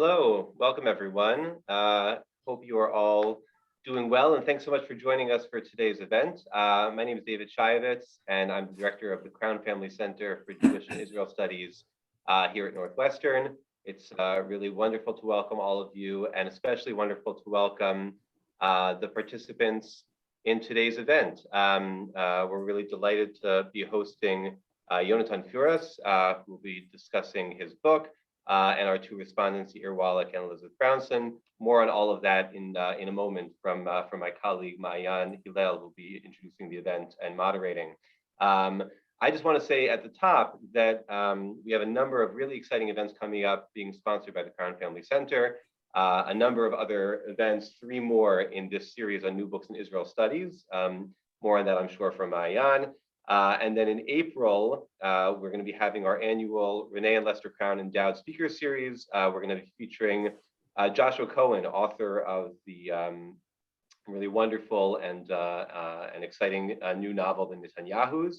Hello, welcome everyone. Hope you are all doing well, and thanks so much for joining us for today's event. My name is David Shayevitz, and I'm the director of the Crown Family Center for Jewish and Israel Studies here at Northwestern. It's really wonderful to welcome all of you, and especially wonderful to welcome the participants in today's event. We're really delighted to be hosting Yonatan Furas, who will be discussing his book, and our two respondents, Yair Wallach and Elizabeth Brownson. More on all of that in a moment from my colleague Maayan Hillel, who will be introducing the event and moderating. I just want to say at the top that we have a number of really exciting events coming up being sponsored by the Crown Family Center, a number of other events, 3 more in this series on new books in Israel studies. More on that, I'm sure, from Maayan. And then in April, we're going to be having our annual Renee and Lester Crown Endowed Speaker Series. We're going to be featuring Joshua Cohen, author of the really wonderful and exciting new novel, The Netanyahus.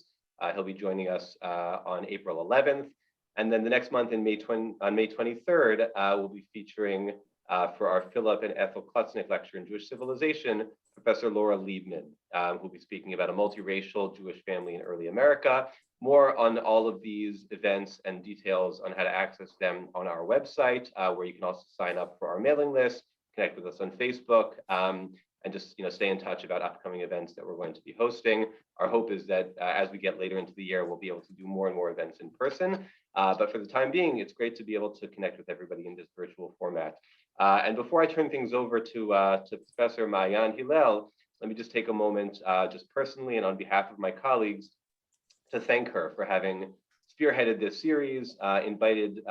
He'll be joining us on April 11th. And then the next month on May 23rd, we'll be featuring for our Philip and Ethel Klutznick lecture in Jewish Civilization, Professor Laura Liebman, who will be speaking about a multiracial Jewish family in early America. More on all of these events and details on how to access them on our website, where you can also sign up for our mailing list, connect with us on Facebook, and just stay in touch about upcoming events that we're going to be hosting. Our hope is that as we get later into the year, we'll be able to do more and more events in person. But for the time being, it's great to be able to connect with everybody in this virtual format. And before I turn things over to Professor Maayan Hillel, let me just take a moment, just personally and on behalf of my colleagues, to thank her for having spearheaded this series, invited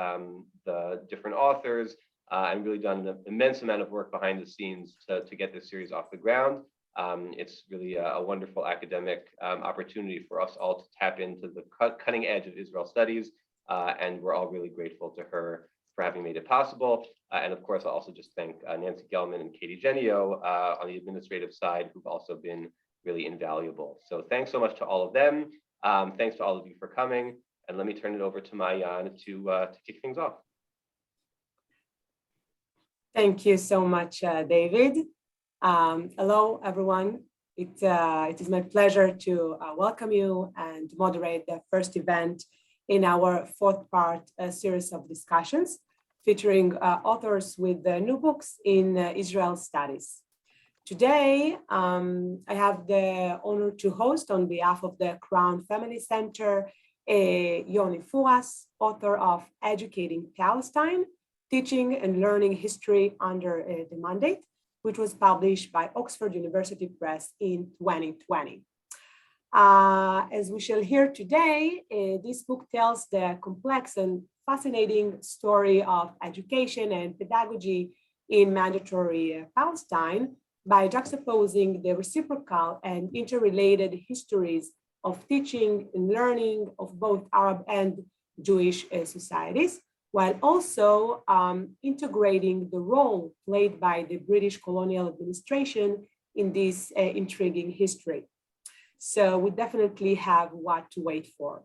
the different authors, and really done an immense amount of work behind the scenes to get this series off the ground. It's really a wonderful academic opportunity for us all to tap into the cutting edge of Israel studies, and we're all really grateful to her for having made it possible. And of course, I'll also just thank Nancy Gelman and Katie Genio on the administrative side, who've also been really invaluable. So thanks so much to all of them. Thanks to all of you for coming. And let me turn it over to Maayan to kick things off. Thank you so much, David. Hello, everyone. It is my pleasure to welcome you and moderate the first event in our 4th-part series of discussions featuring authors with new books in Israel studies. Today, I have the honor to host on behalf of the Crown Family Center, Yoni Furas, author of Educating Palestine, Teaching and Learning History under the Mandate, which was published by Oxford University Press in 2020. As we shall hear today, this book tells the complex and fascinating story of education and pedagogy in mandatory Palestine by juxtaposing the reciprocal and interrelated histories of teaching and learning of both Arab and Jewish societies, while also integrating the role played by the British colonial administration in this intriguing history. So we definitely have what to wait for.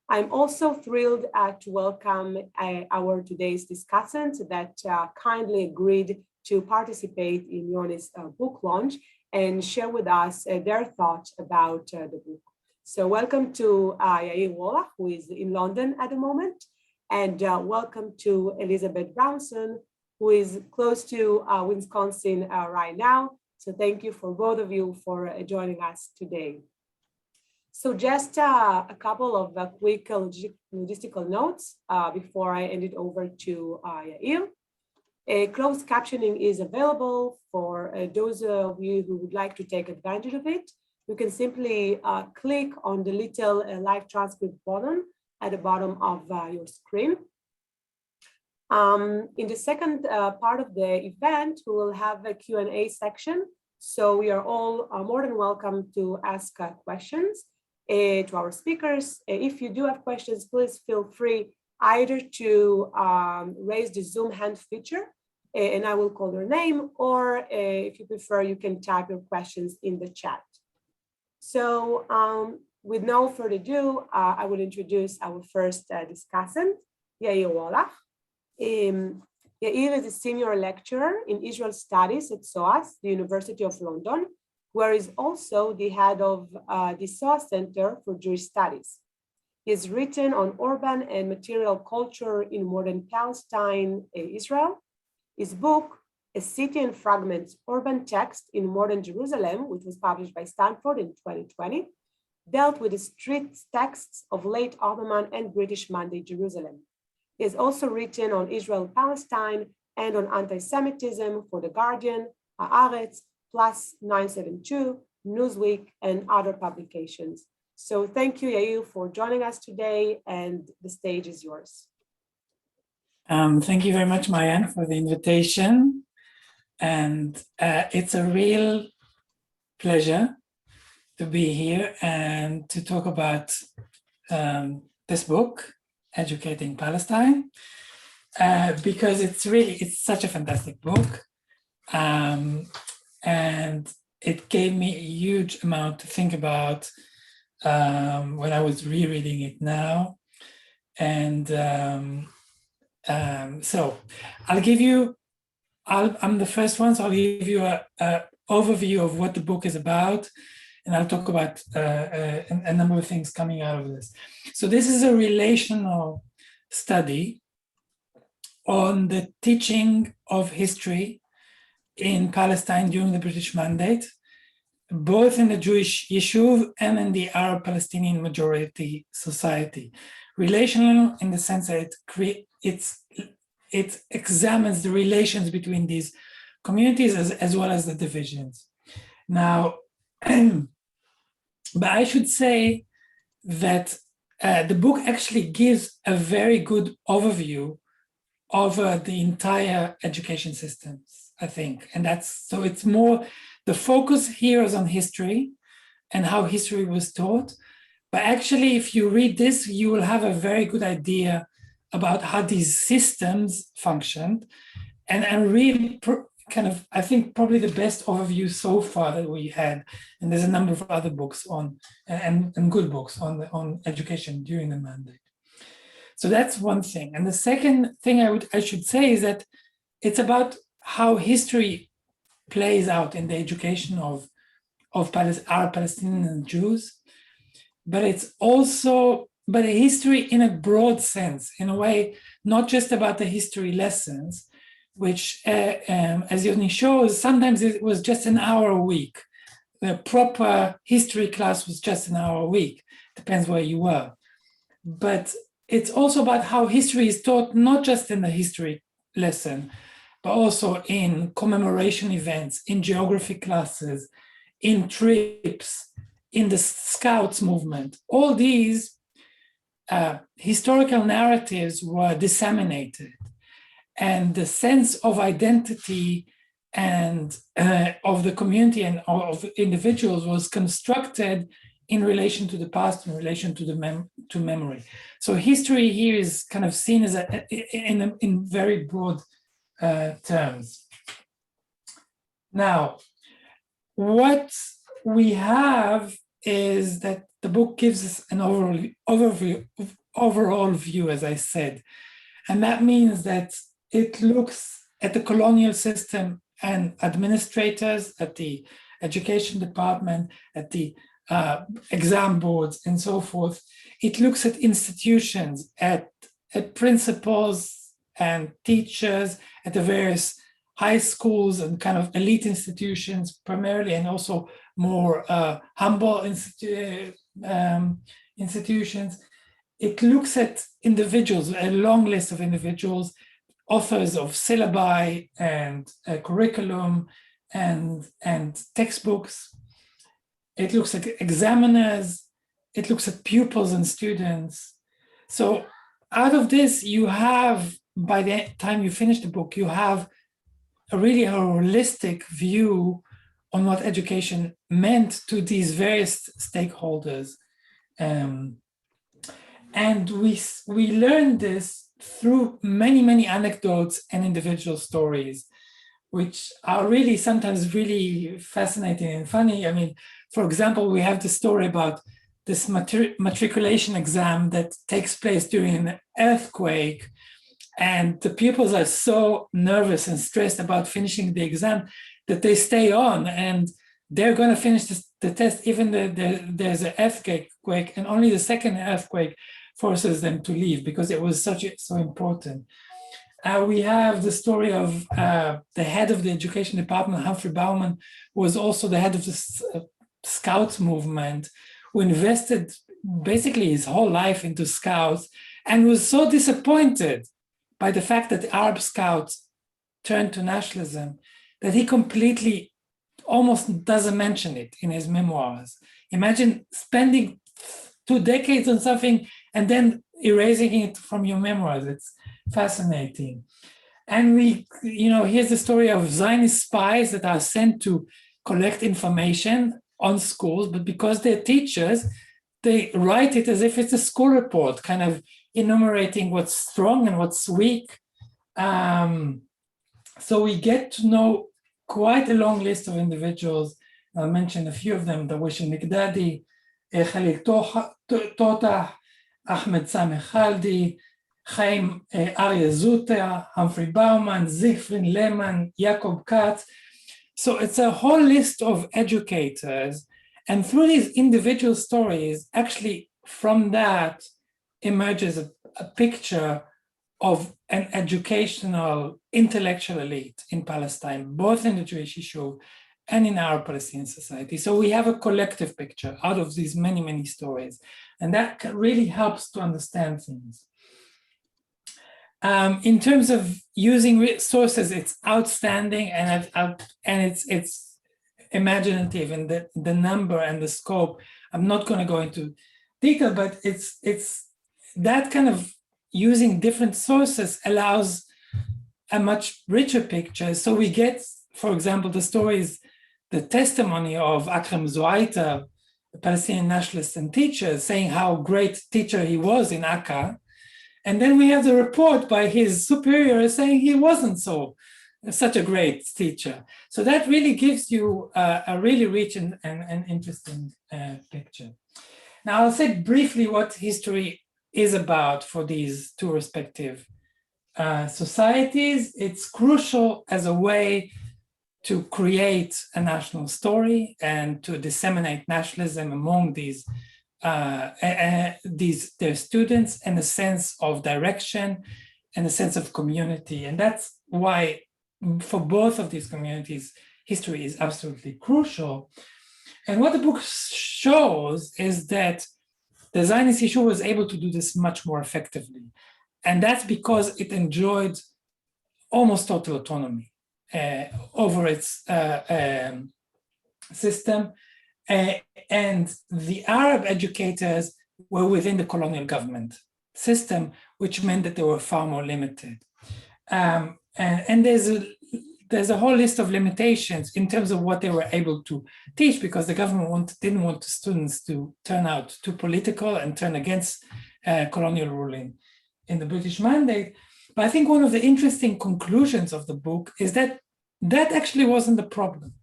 I'm also thrilled to welcome our today's discussants that kindly agreed to participate in Yoni's book launch and share with us their thoughts about the book. So welcome to Yair Wallach, who is in London at the moment, and welcome to Elizabeth Brownson, who is close to Wisconsin right now. So thank you for both of you for joining us today. So just a couple of quick logistical notes before I hand it over to Yair. Closed captioning is available for those of you who would like to take advantage of it. You can simply click on the little live transcript button at the bottom of your screen. In the second part of the event, we will have a Q&A section. So we are all more than welcome to ask questions to our speakers. If you do have questions, please feel free either to raise the Zoom hand feature, and I will call your name, or if you prefer, you can type your questions in the chat. So with no further ado, I will introduce our first discussant, Yair Wallach. Yair Yair is a senior lecturer in Israel Studies at SOAS, the University of London, where he's also the head of the SOAS Center for Jewish Studies. He has written on urban and material culture in modern Palestine, Israel. His book, A City and Fragments, Urban Text in Modern Jerusalem, which was published by Stanford in 2020, dealt with the street texts of late Ottoman and British Mandate Jerusalem. He has also written on Israel-Palestine and on anti-Semitism for The Guardian, Haaretz, Plus 972, Newsweek, and other publications. So thank you, Yair, for joining us today, and the stage is yours. Thank you very much, Mayan, for the invitation. And it's a real pleasure to be here and to talk about this book, Educating Palestine, because it's such a fantastic book. And it gave me a huge amount to think about when I was rereading it now. And so I'm the first one, so I'll give you an overview of what the book is about, and I'll talk about a number of things coming out of this. So this is a relational study on the teaching of history in Palestine during the British Mandate, both in the Jewish Yishuv and in the Arab Palestinian majority society. Relational in the sense that it examines the relations between these communities as well as the divisions. Now, but I should say that the book actually gives a very good overview over the entire education systems, I think. And so it's more, the focus here is on history and how history was taught. But actually, if you read this, you will have a very good idea about how these systems functioned. And really I think probably the best overview so far that we had. And there's a number of other books on, and good books on education during the mandate. So that's one thing. And the second thing I should say is that it's about how history plays out in the education of our Palestinian Jews, but it's also a history in a broad sense, in a way, not just about the history lessons, which, as Yoni shows, sometimes it was just an hour a week. The proper history class was just an hour a week, depends where you were. But it's also about how history is taught, not just in the history lesson, but also in commemoration events, in geography classes, in trips, in the Scouts movement. All these historical narratives were disseminated, and the sense of identity and of the community and of individuals was constructed in relation to the past, in relation to memory. So history here is kind of seen as in very broad terms. Now, what we have is that the book gives us an overall view, as I said, and that means that it looks at the colonial system and administrators at the education department, at the exam boards and so forth. It looks at institutions, at principals and teachers, at the various high schools and kind of elite institutions primarily, and also more humble institutions. It looks at individuals, a long list of individuals, authors of syllabi and curriculum and textbooks. It looks at examiners. It looks at pupils and students. So out of this, you have, by the time you finish the book, you have a holistic view on what education meant to these various stakeholders. And we learned this through many anecdotes and individual stories, which are really sometimes really fascinating and funny. I mean, for example, we have the story about this matriculation exam that takes place during an earthquake, And the pupils are so nervous and stressed about finishing the exam that they stay on, and they're going to finish the test even though there's an earthquake, and only the second earthquake forces them to leave because it was so important. We have the story of the head of the education department, Humphrey Bauman, who was also the head of the Scouts movement, who invested basically his whole life into Scouts and was so disappointed by the fact that the Arab Scouts turned to nationalism that he completely almost doesn't mention it in his memoirs. Imagine spending 2 decades on something and then erasing it from your memoirs. It's fascinating. And here's the story of Zionist spies that are sent to collect information on schools, but because they're teachers, they write it as if it's a school report, kind of enumerating what's strong and what's weak. So we get to know quite a long list of individuals. I'll mention a few of them: Dawish al-Mikdadi, Khalil Totah, Ahmed Sameh Khaldi, Chaim Arya Zuta, Humphrey Bauman, Siegfried Lehmann, Jakob Katz. So it's a whole list of educators. And through these individual stories, actually from that emerges a picture of an educational, intellectual elite in Palestine, both in the Jewish issue and in our Palestinian society. So we have a collective picture out of these many, many stories. And that really helps to understand things. In terms of using resources, it's outstanding, and it's imaginative in the number and the scope. I'm not going to go into detail, but it's that kind of using different sources allows a much richer picture. So we get, for example, the testimony of Akram Zuaita, a Palestinian nationalist and teacher, saying how great teacher he was in Akka. And then we have the report by his superior saying he wasn't such a great teacher. So that really gives you a really rich and interesting picture. Now I'll say briefly what history is about for these two respective societies. It's crucial as a way to create a national story and to disseminate nationalism among their students, and a sense of direction and a sense of community. And that's why for both of these communities, history is absolutely crucial. And what the book shows is that the Zionist issue was able to do this much more effectively. And that's because it enjoyed almost total autonomy over its system. And the Arab educators were within the colonial government system, which meant that they were far more limited. And there's a whole list of limitations in terms of what they were able to teach, because the government didn't want the students to turn out too political and turn against colonial ruling in the British Mandate. But I think one of the interesting conclusions of the book is that that actually wasn't the problem,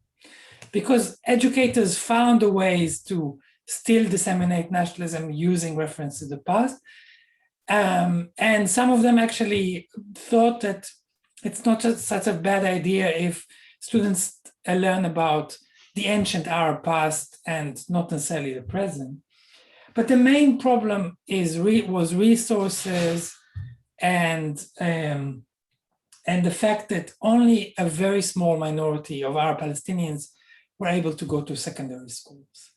because educators found ways to still disseminate nationalism using reference to the past. And some of them actually thought that it's not such a bad idea if students learn about the ancient Arab past and not necessarily the present. But the main problem was resources and the fact that only a very small minority of our Palestinians were able to go to secondary schools.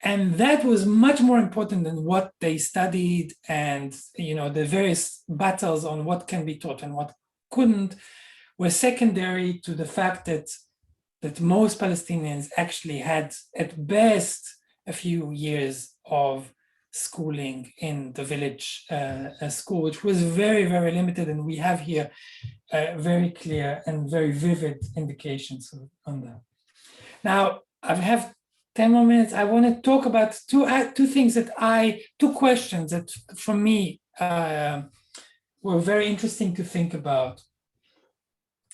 And that was much more important than what they studied, and the various battles on what can be taught and what couldn't were secondary to the fact that most Palestinians actually had at best a few years of schooling in the village school, which was very, very limited. And we have here very clear and very vivid indications on that. Now, I have 10 more minutes. I want to talk about two questions that for me were very interesting to think about.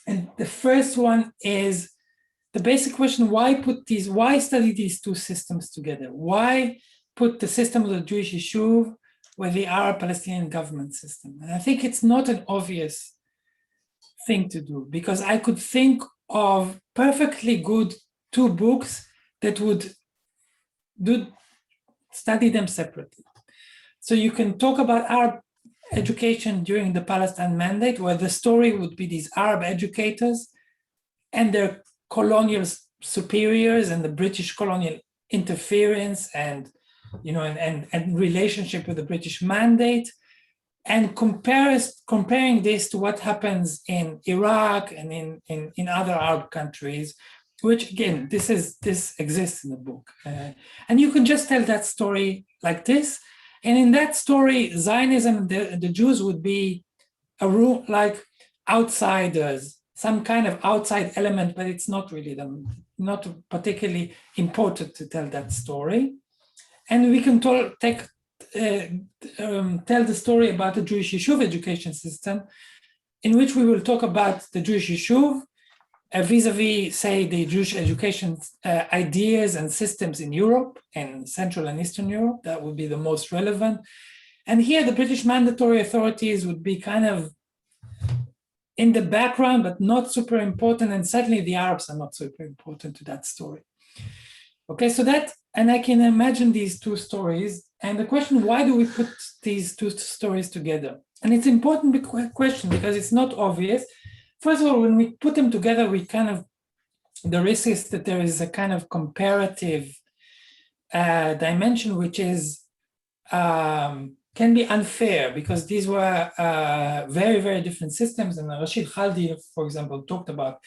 And the first one is the basic question: why study these two systems together? Why put the system of the Jewish Yishuv with the Arab-Palestinian government system. And I think it's not an obvious thing to do, because I could think of perfectly good two books that would study them separately. So you can talk about Arab education during the Palestine Mandate, where the story would be these Arab educators and their colonial superiors and the British colonial interference and relationship with the British Mandate, and comparing this to what happens in Iraq and in other Arab countries, which again, this exists in the book. And you can just tell that story like this. And in that story, Zionism, the Jews would be like outsiders, some kind of outside element, but it's not really not particularly important to tell that story. And we can tell the story about the Jewish Yishuv education system, in which we will talk about the Jewish Yishuv vis-a-vis, say, the Jewish education ideas and systems in Europe and Central and Eastern Europe. That would be the most relevant. And here the British mandatory authorities would be kind of in the background, but not super important. And certainly the Arabs are not super important to that story. Okay, so and I can imagine these two stories. And the question, why do we put these two stories together? And it's an important question because it's not obvious. First of all, when we put them together, the risk is that there is a kind of comparative dimension, which is can be unfair, because these were very, very different systems. And Rashid Khaldi, for example, talked about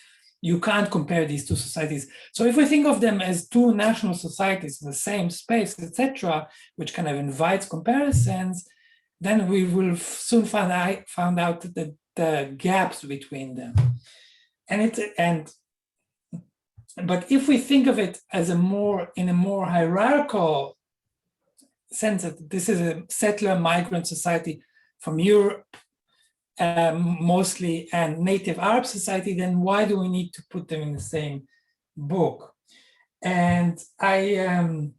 you can't compare these two societies. So if we think of them as two national societies in the same space, etc., which kind of invites comparisons, then we will soon find out that the gaps between them. But if we think of it as in a more hierarchical sense, that this is a settler migrant society from Europe, mostly, and native Arab society, then why do we need to put them in the same book? And I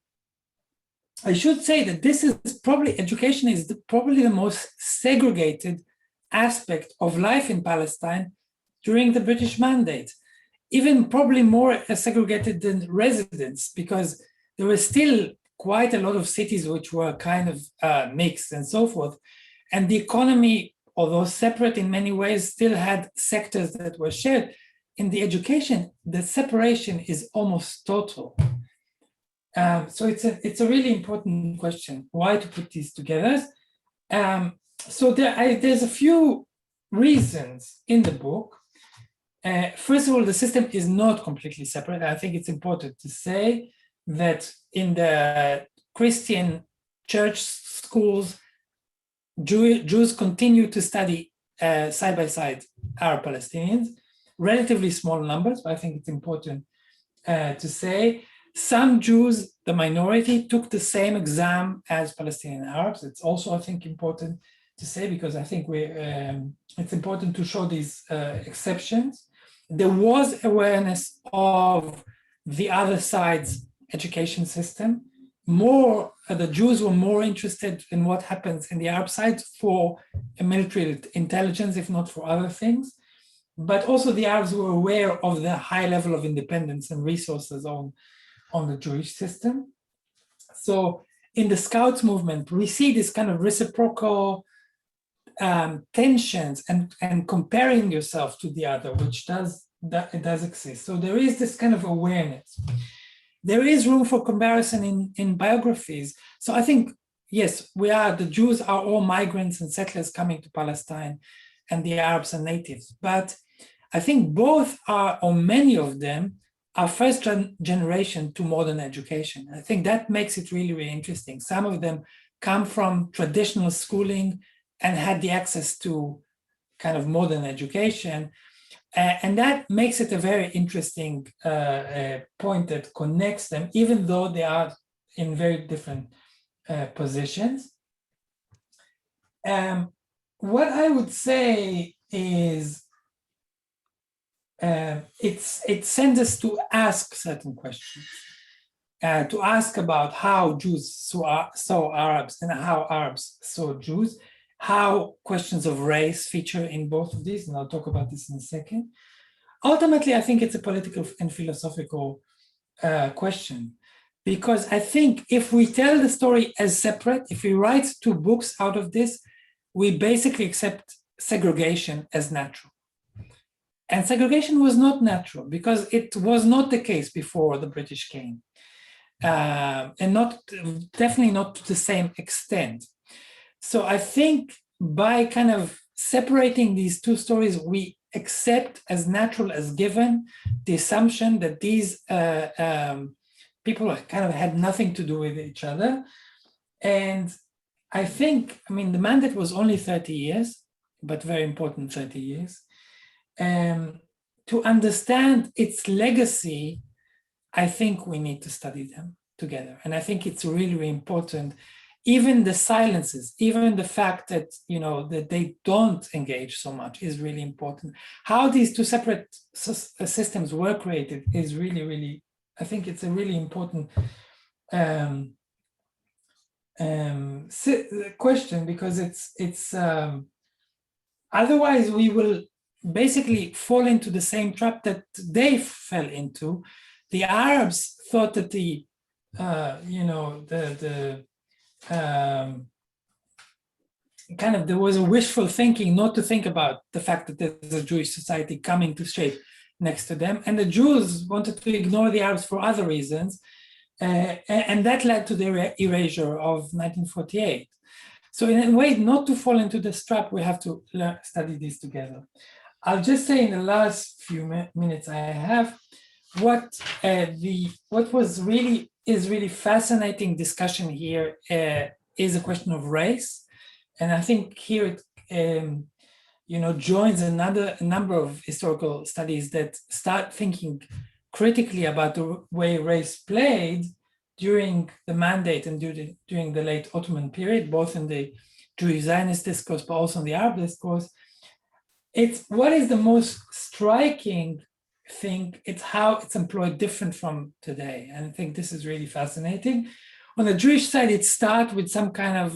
should say that this is probably, education is probably the most segregated aspect of life in Palestine during the British Mandate, even probably more segregated than residence, because there were still quite a lot of cities which were kind of mixed and so forth. And the economy, although separate in many ways, still had sectors that were shared. In the education, the separation is almost total. So it's a really important question, why to put these together. So there's a few reasons in the book. First of all, the system is not completely separate. I think it's important to say that in the Christian church schools, Jews continue to study side by side Arab Palestinians, relatively small numbers, but I think it's important to say. Some Jews, the minority, took the same exam as Palestinian Arabs. It's also, I think, important to say, because I think it's important to show these exceptions. There was awareness of the other side's education system. The Jews were more interested in what happens in the Arab side for military intelligence, if not for other things. But also the Arabs were aware of the high level of independence and resources on the Jewish system. So in the Scouts movement, we see this kind of reciprocal tensions and comparing yourself to the other, which does exist. So there is this kind of awareness. There is room for comparison in biographies. So I think, yes, the Jews are all migrants and settlers coming to Palestine, and the Arabs are natives. But I think both are, or many of them, are first generation to modern education. I think that makes it really, really interesting. Some of them come from traditional schooling and had the access to kind of modern education. And that makes it a very interesting point that connects them, even though they are in very different positions. What I would say is it sends us to ask certain questions. to ask about how Jews saw Arabs and how Arabs saw Jews, how questions of race feature in both of these, and I'll talk about this in a second. Ultimately, I think it's a political and philosophical question, because I think if we tell the story as separate, if we write two books out of this, we basically accept segregation as natural. And segregation was not natural because it was not the case before the British came. And definitely not to the same extent. So I think by kind of separating these two stories, we accept as natural as given the assumption that these people kind of had nothing to do with each other. And I think, I mean, the mandate was only 30 years, but very important 30 years. To understand its legacy, I think we need to study them together. And I think it's really, really important. Even the silences, even the fact that, that they don't engage so much is really important. How these two separate systems were created is really, really, I think it's a really important question, because it's otherwise we will basically fall into the same trap that they fell into. The Arabs thought that there was a wishful thinking not to think about the fact that there's a Jewish society coming to shape next to them, and the Jews wanted to ignore the Arabs for other reasons, and that led to the erasure of 1948. So in a way, not to fall into this trap, we have to study these together. I'll just say in the last few minutes I have, what was really fascinating discussion here is a question of race, and I think here it joins a number of historical studies that start thinking critically about the way race played during the mandate and during the late Ottoman period, both in the Jewish Zionist discourse but also in the Arab discourse. It's what is the most striking thing, it's how it's employed different from today. And I think this is really fascinating. On the Jewish side, it starts with some kind of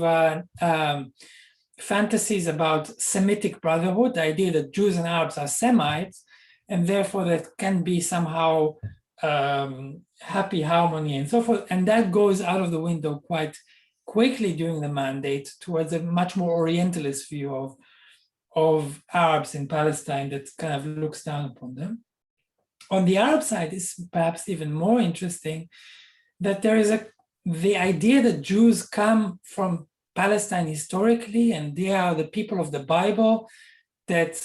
fantasies about Semitic brotherhood, the idea that Jews and Arabs are Semites, and therefore that can be somehow happy harmony and so forth. And that goes out of the window quite quickly during the mandate towards a much more Orientalist view of Arabs in Palestine that kind of looks down upon them. On the Arab side is perhaps even more interesting, that there is the idea that Jews come from Palestine historically, and they are the people of the Bible, that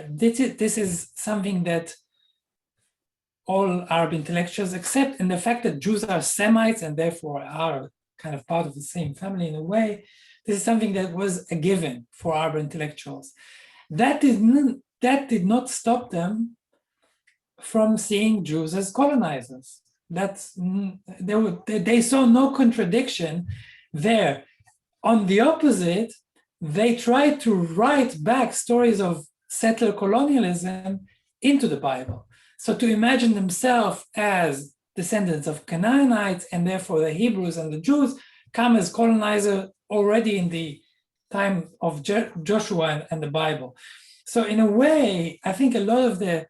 this is something that all Arab intellectuals accept, and the fact that Jews are Semites and therefore are kind of part of the same family in a way, this is something that was a given for Arab intellectuals. That did not stop them from seeing Jews as colonizers. They saw no contradiction there. On the opposite, they tried to write back stories of settler colonialism into the Bible. So to imagine themselves as descendants of Canaanites, and therefore the Hebrews and the Jews come as colonizers already in the time of Joshua and the Bible. So in a way, I think a lot of the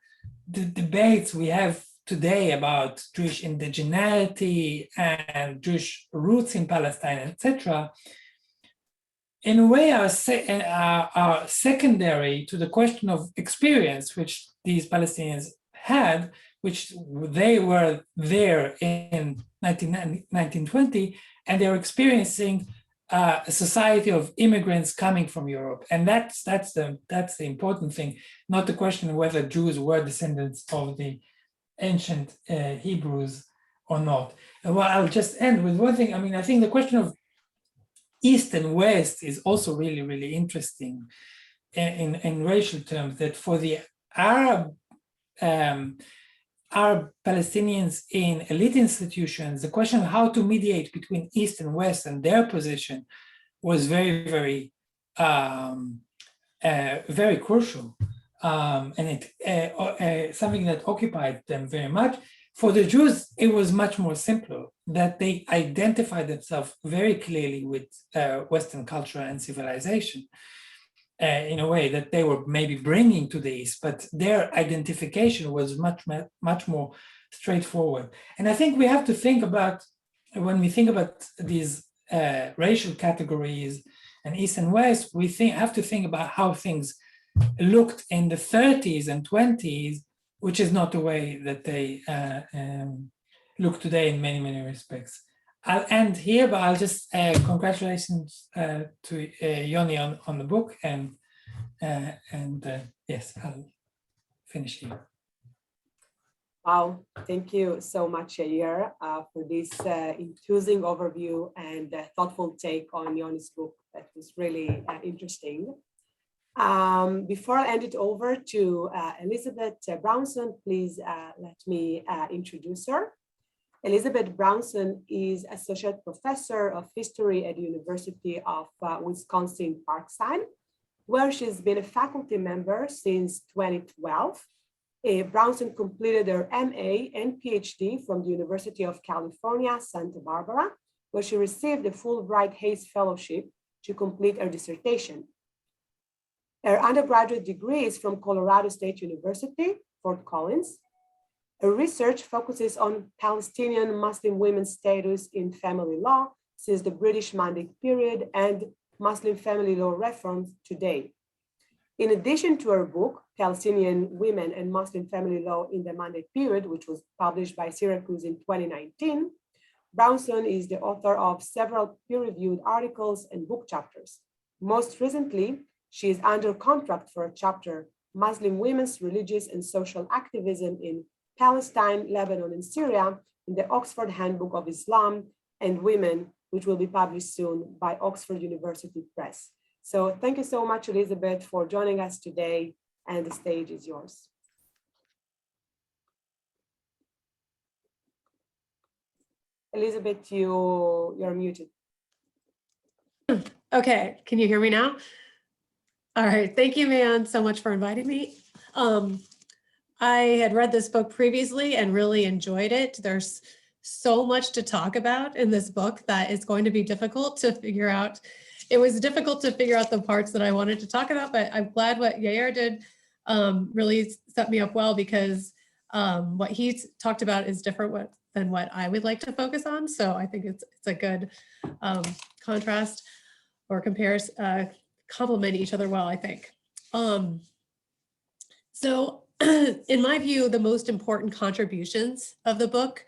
debates we have today about Jewish indigeneity and Jewish roots in Palestine, etc., in a way are secondary to the question of experience which these Palestinians had, which they were there in 1920, and they're experiencing a society of immigrants coming from Europe. And that's the important thing, not the question of whether Jews were descendants of the ancient Hebrews or not. And well, I'll just end with one thing. I mean, I think the question of East and West is also really, really interesting in racial terms, that for the Arab Palestinians in elite institutions, the question of how to mediate between East and West and their position was very, very, very crucial. And it something that occupied them very much. For the Jews, it was much more simpler. that they identify themselves very clearly with Western culture and civilization in a way that they were maybe bringing to the East, but their identification was much more straightforward. And I think we have to think about, when we think about these racial categories and East and West, we have to think about how things looked in the 30s and 20s, which is not the way that they look today in many, many respects. I'll end here, but I'll just congratulations to Yoni on the book, and yes, I'll finish here. Wow, thank you so much, Yair, for this enthusing overview and thoughtful take on Yoni's book. That was really interesting. Before I hand it over to Elizabeth Brownson, please let me introduce her. Elizabeth Brownson is Associate Professor of History at the University of Wisconsin-Parkside, where she's been a faculty member since 2012. Brownson completed her MA and PhD from the University of California, Santa Barbara, where she received the Fulbright Hays Fellowship to complete her dissertation. Her undergraduate degree is from Colorado State University, Fort Collins. Her research focuses on Palestinian Muslim women's status in family law since the British Mandate period and Muslim family law reforms today. In addition to her book, Palestinian Women and Muslim Family Law in the Mandate Period, which was published by Syracuse in 2019, Brownson is the author of several peer-reviewed articles and book chapters. Most recently, she is under contract for a chapter, Muslim Women's Religious and Social Activism in Palestine, Lebanon, and Syria in the Oxford Handbook of Islam and Women, which will be published soon by Oxford University Press. So thank you so much, Elizabeth, for joining us today, and the stage is yours. Elizabeth, you're muted. Okay, can you hear me now? All right, thank you, Mayan, so much for inviting me. I had read this book previously and really enjoyed it. There's so much to talk about in this book that it's going to be difficult to figure out. It was difficult to figure out the parts that I wanted to talk about, but I'm glad what Yair did really set me up well, because what he talked about is different than what I would like to focus on. So I think it's a good contrast or complement each other well, I think. So in my view, the most important contributions of the book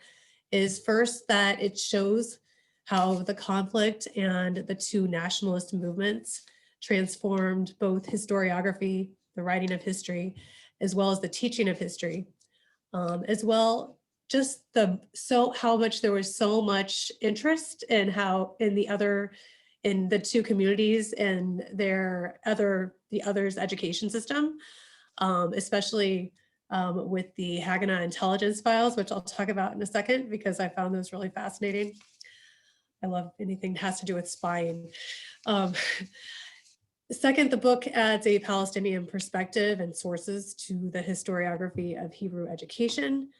is first that it shows how the conflict and the two nationalist movements transformed both historiography, the writing of history, as well as the teaching of history, as well just how much there was so much interest in how in the two communities and the other's education system, especially with the Hagenai intelligence files, which I'll talk about in a second, because I found those really fascinating. I love anything that has to do with spying. Second, the book adds a Palestinian perspective and sources to the historiography of Hebrew education.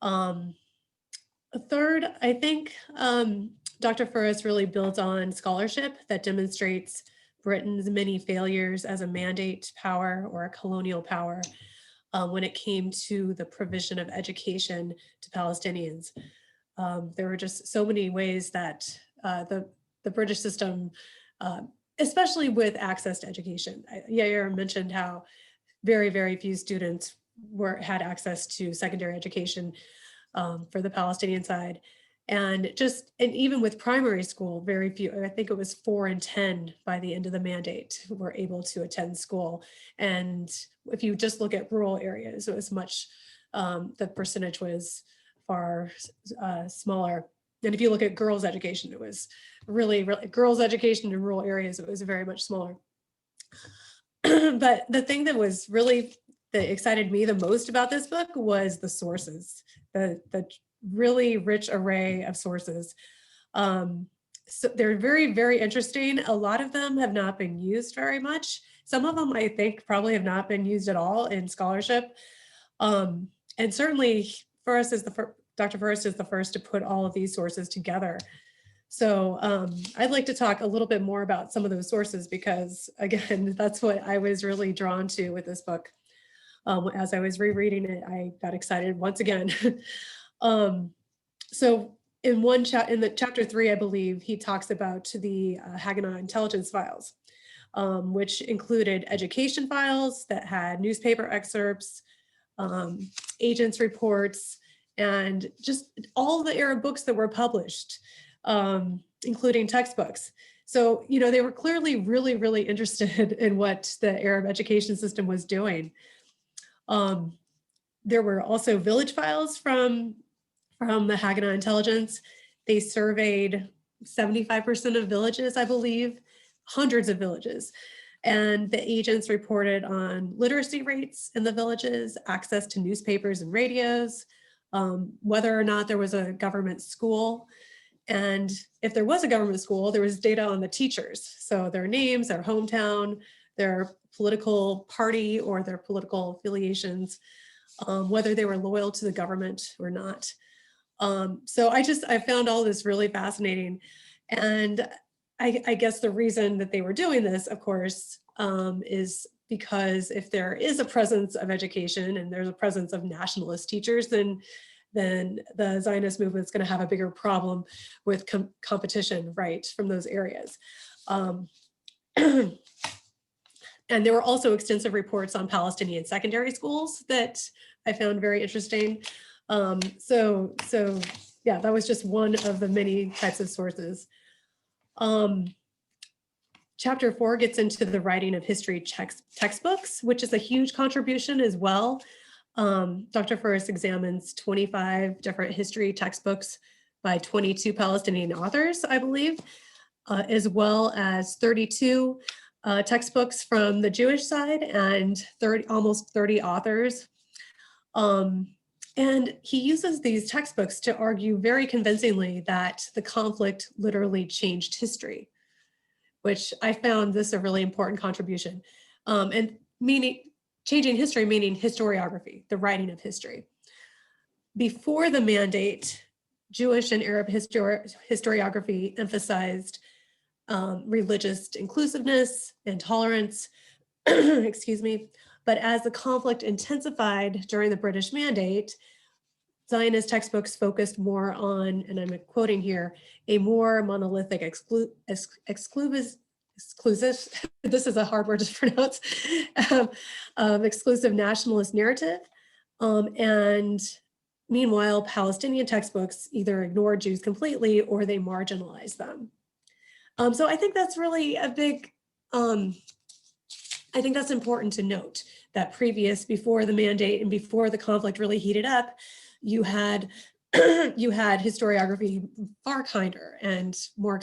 Third, I think Dr. Furris really builds on scholarship that demonstrates Britain's many failures as a mandate power or a colonial power when it came to the provision of education to Palestinians. There were just so many ways that the British system, especially with access to education. Yair mentioned how very, very few students had access to secondary education for the Palestinian side. And even with primary school, very few, I think it was 4 in 10 by the end of the mandate were able to attend school. And if you just look at rural areas, it was the percentage was far smaller. And if you look at girls' education, it was really girls' education in rural areas, it was very much smaller. But the thing that excited me the most about this book was the sources, the really rich array of sources. So they're very, very interesting. A lot of them have not been used very much. Some of them I think probably have not been used at all in scholarship. And certainly for us as the Dr. Forrest is the first to put all of these sources together. So I'd like to talk a little bit more about some of those sources because, again, that's what I was really drawn to with this book. As I was rereading it, I got excited once again. So in the chapter 3, I believe, he talks about the Hagenai intelligence files, which included education files that had newspaper excerpts, agents' reports, and just all the Arab books that were published, including textbooks. So, you know, they were clearly really, really interested in what the Arab education system was doing. There were also village files from the Hagenai intelligence. They surveyed 75% of villages, I believe, hundreds of villages. And the agents reported on literacy rates in the villages, access to newspapers and radios, whether or not there was a government school. And if there was a government school, there was data on the teachers. So their names, their hometown, their political party or their political affiliations, whether they were loyal to the government or not. So I found all this really fascinating. And I guess the reason that they were doing this, of course, is because if there is a presence of education and there's a presence of nationalist teachers, then the Zionist movement is going to have a bigger problem with competition, right, from those areas. And there were also extensive reports on Palestinian secondary schools that I found very interesting. So yeah, that was just one of the many types of sources. Chapter 4 gets into the writing of history textbooks, which is a huge contribution as well. Dr. Forrest examines 25 different history textbooks by 22 Palestinian authors, I believe, as well as 32 textbooks from the Jewish side and almost 30 authors. And he uses these textbooks to argue very convincingly that the conflict literally changed history, which I found this a really important contribution. And changing history, meaning historiography, the writing of history. Before the mandate, Jewish and Arab historiography emphasized religious inclusiveness and tolerance, excuse me. But as the conflict intensified during the British Mandate, Zionist textbooks focused more on, and I'm quoting here, a more monolithic exclusive, this is a hard word to pronounce, exclusive nationalist narrative. And meanwhile, Palestinian textbooks either ignored Jews completely or they marginalized them. So I think that's really a big, I think that's important to note that before the mandate and before the conflict really heated up, you had historiography far kinder and more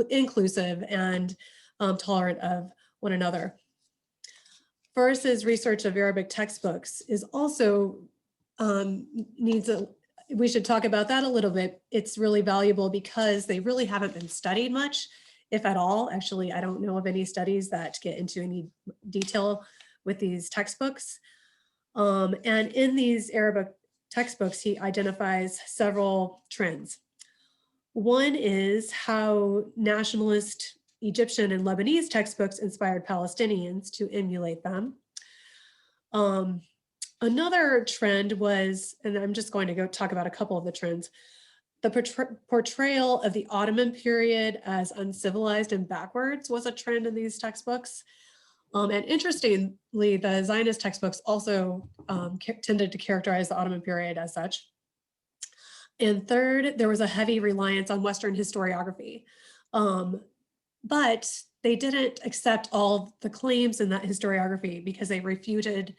inclusive and tolerant of one another. Forrest's research of Arabic textbooks is also we should talk about that a little bit. It's really valuable because they really haven't been studied much, if at all. Actually, I don't know of any studies that get into any detail with these textbooks. And in these Arabic textbooks, he identifies several trends. One is how nationalist Egyptian and Lebanese textbooks inspired Palestinians to emulate them. Another trend was, and I'm just going to go talk about a couple of the trends, the portrayal of the Ottoman period as uncivilized and backwards was a trend in these textbooks. And interestingly, the Zionist textbooks also tended to characterize the Ottoman period as such. And third, there was a heavy reliance on Western historiography. But they didn't accept all the claims in that historiography because they refuted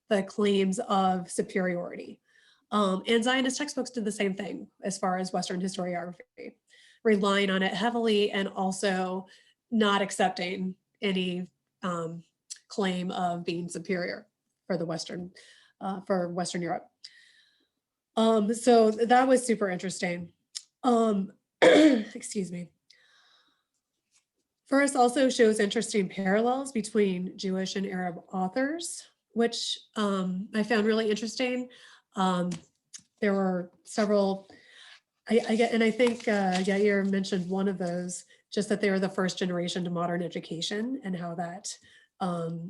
the claims of superiority. And Zionist textbooks did the same thing as far as Western historiography, relying on it heavily and also not accepting any claim of being superior for Western Europe. So that was super interesting. Excuse me. Forrest also shows interesting parallels between Jewish and Arab authors, which I found really interesting. there were several, I think Yair mentioned one of those, just that they were the first generation to modern education and how that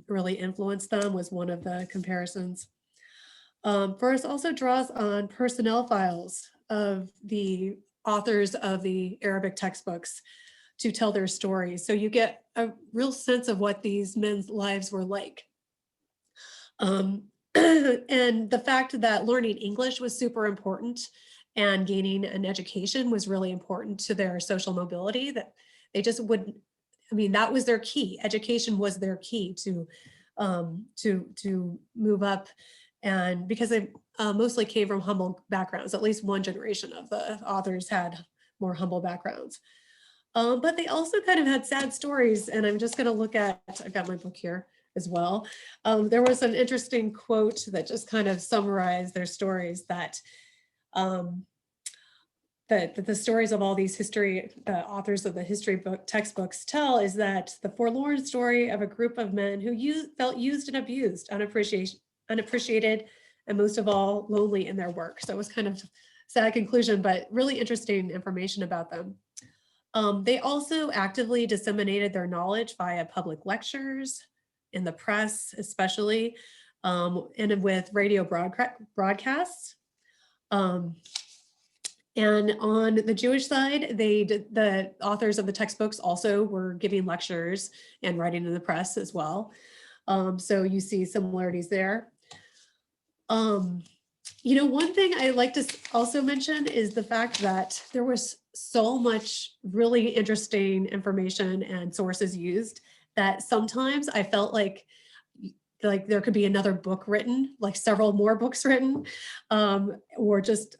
really influenced them was one of the comparisons. Forrest also draws on personnel files of the authors of the Arabic textbooks to tell their stories. So you get a real sense of what these men's lives were like. And the fact that learning English was super important and gaining an education was really important to their social mobility, that they just wouldn't, I mean, that was their key. Education was their key to move up. And because they mostly came from humble backgrounds, at least one generation of the authors had more humble backgrounds. But they also kind of had sad stories. And I'm just going to look at, I've got my book here as well. There was an interesting quote that just kind of summarized their stories, that the stories of all these history authors of the history book textbooks tell is that the forlorn story of a group of men who felt used and abused, unappreciated, and most of all, lonely in their work. So it was kind of a sad conclusion, but really interesting information about them. They also actively disseminated their knowledge via public lectures, in the press especially, and with radio broadcasts. And on the Jewish side, the authors of the textbooks also were giving lectures and writing in the press as well. So you see similarities there. One thing I like to also mention is the fact that there was so much really interesting information and sources used that sometimes I felt like there could be another book written, like several more books written, or just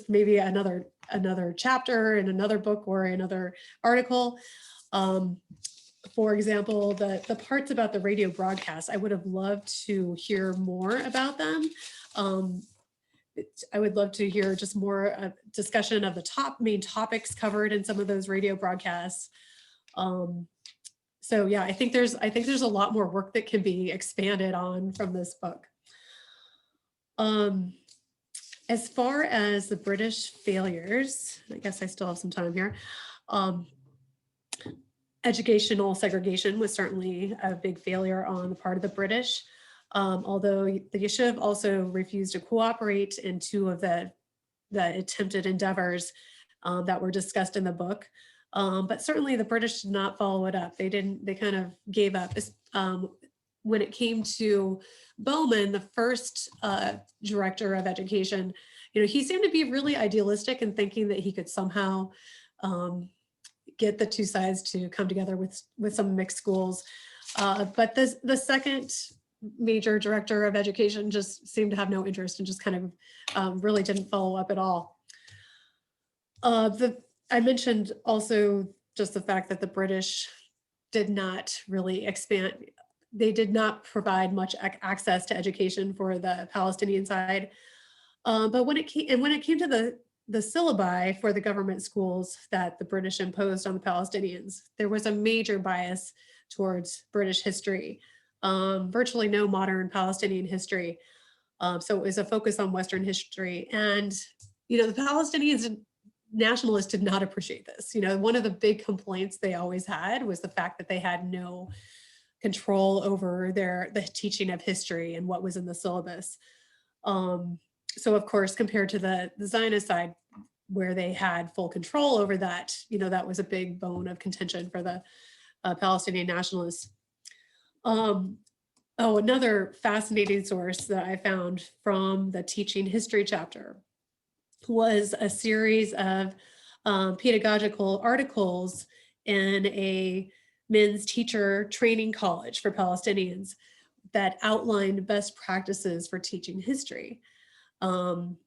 maybe another chapter in another book or another article. For example, the parts about the radio broadcast, I would have loved to hear more about them. I would love to hear just more discussion of the main topics covered in some of those radio broadcasts. So yeah, I think there's a lot more work that can be expanded on from this book. As far as the British failures, I guess I still have some time here. Educational segregation was certainly a big failure on the part of the British, although the Yishuv also refused to cooperate in two of the attempted endeavors that were discussed in the book. But certainly the British did not follow it up. They kind of gave up. When it came to Bauman, the first director of education, he seemed to be really idealistic and thinking that he could somehow get the two sides to come together with some mixed schools. But the second major director of education just seemed to have no interest and just kind of really didn't follow up at all. I mentioned also just the fact that the British did not really expand. They did not provide much access to education for the Palestinian side. But when it came to the syllabi for the government schools that the British imposed on the Palestinians, there was a major bias towards British history, virtually no modern Palestinian history. So it was a focus on Western history. And, the Palestinians nationalists did not appreciate this. One of the big complaints they always had was the fact that they had no control over the teaching of history and what was in the syllabus. So of course, compared to the Zionist side, where they had full control over that, that was a big bone of contention for the Palestinian nationalists. Another fascinating source that I found from the teaching history chapter was a series of pedagogical articles in a men's teacher training college for Palestinians that outlined best practices for teaching history. And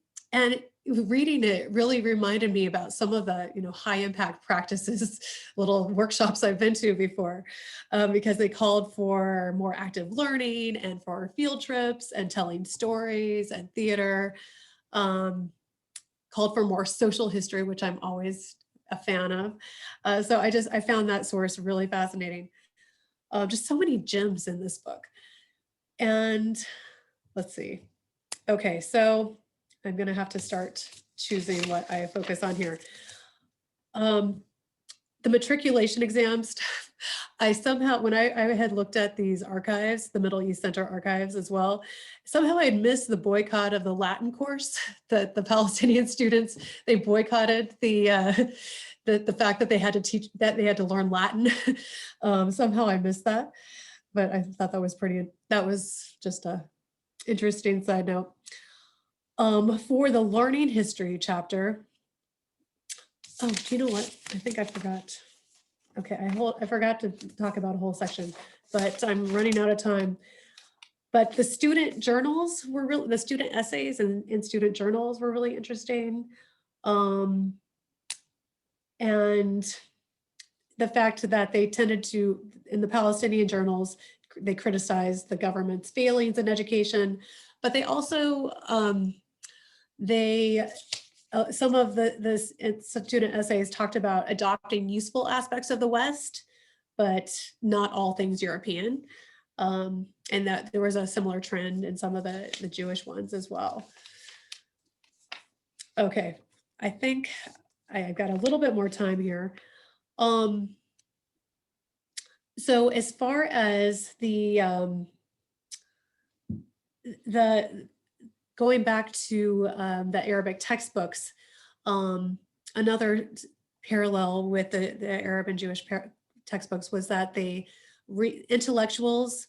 reading it really reminded me about some of the high impact practices, little workshops I've been to before, because they called for more active learning and for field trips and telling stories and theater, called for more social history, which I'm always a fan of. So I found that source really fascinating. Just so many gems in this book. And let's see. Okay, so I'm gonna have to start choosing what I focus on here. The matriculation exams, I somehow, when I had looked at these archives, the Middle East Center archives as well, somehow I had missed the boycott of the Latin course that the Palestinian students, they boycotted the fact that they had to teach, that they had to learn Latin. Somehow I missed that, but I thought that was just a interesting side note. For the learning history chapter, oh, do you know what? I think I forgot. Okay, I forgot to talk about a whole section, but I'm running out of time. But the student journals were really, the student essays and student journals were really interesting. And the fact that they tended to, in the Palestinian journals, they criticized the government's failings in education, but they also, some of the student essays talked about adopting useful aspects of the West, but not all things European. And that there was a similar trend in some of the Jewish ones as well. Okay, I think I've got a little bit more time here. So as far as the going back to the Arabic textbooks, another parallel with the Arab and Jewish textbooks was that intellectuals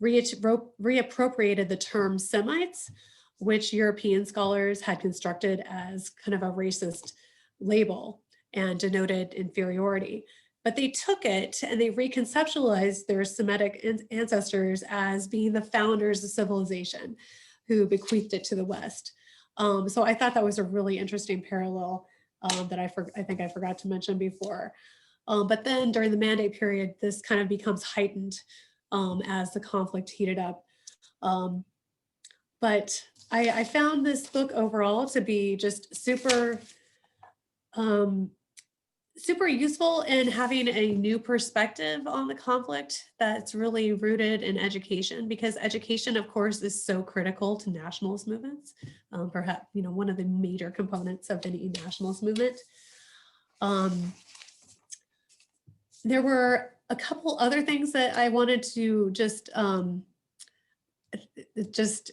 reappropriated the term Semites, which European scholars had constructed as kind of a racist label and denoted inferiority. But they took it and they reconceptualized their Semitic ancestors as being the founders of civilization who bequeathed it to the West. So I thought that was a really interesting parallel that I think I forgot to mention before. But then during the Mandate period, this kind of becomes heightened as the conflict heated up. But I found this book overall to be just super useful in having a new perspective on the conflict that's really rooted in education, because education, of course, is so critical to nationalist movements, perhaps, one of the major components of any nationalist movement. There were a couple other things that I wanted to just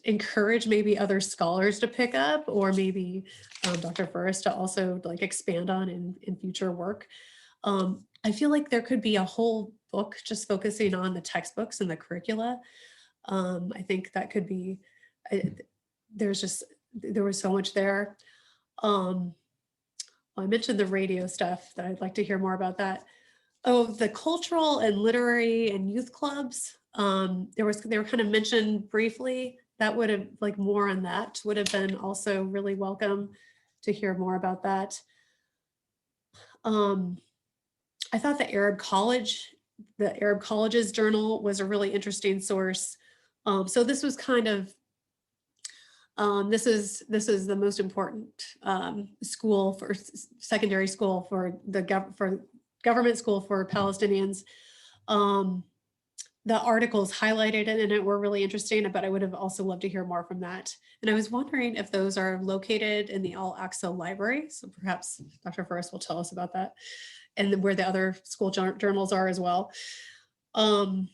encourage maybe other scholars to pick up, or maybe Dr. Burris to also expand on in future work. I feel like there could be a whole book just focusing on the textbooks and the curricula. I think that could be, there was so much there. I mentioned the radio stuff that I'd like to hear more about that. Oh, the cultural and literary and youth clubs. They were kind of mentioned briefly. That would have more on that would have been also really welcome to hear more about that. I thought the Arab College's journal was a really interesting source. So this was kind of, this is the most important school for secondary school for government school for Palestinians. The articles highlighted in it were really interesting, but I would have also loved to hear more from that. And I was wondering if those are located in the Al-Aqsa library. So perhaps Dr. Burris will tell us about that, and where the other school journals are as well. And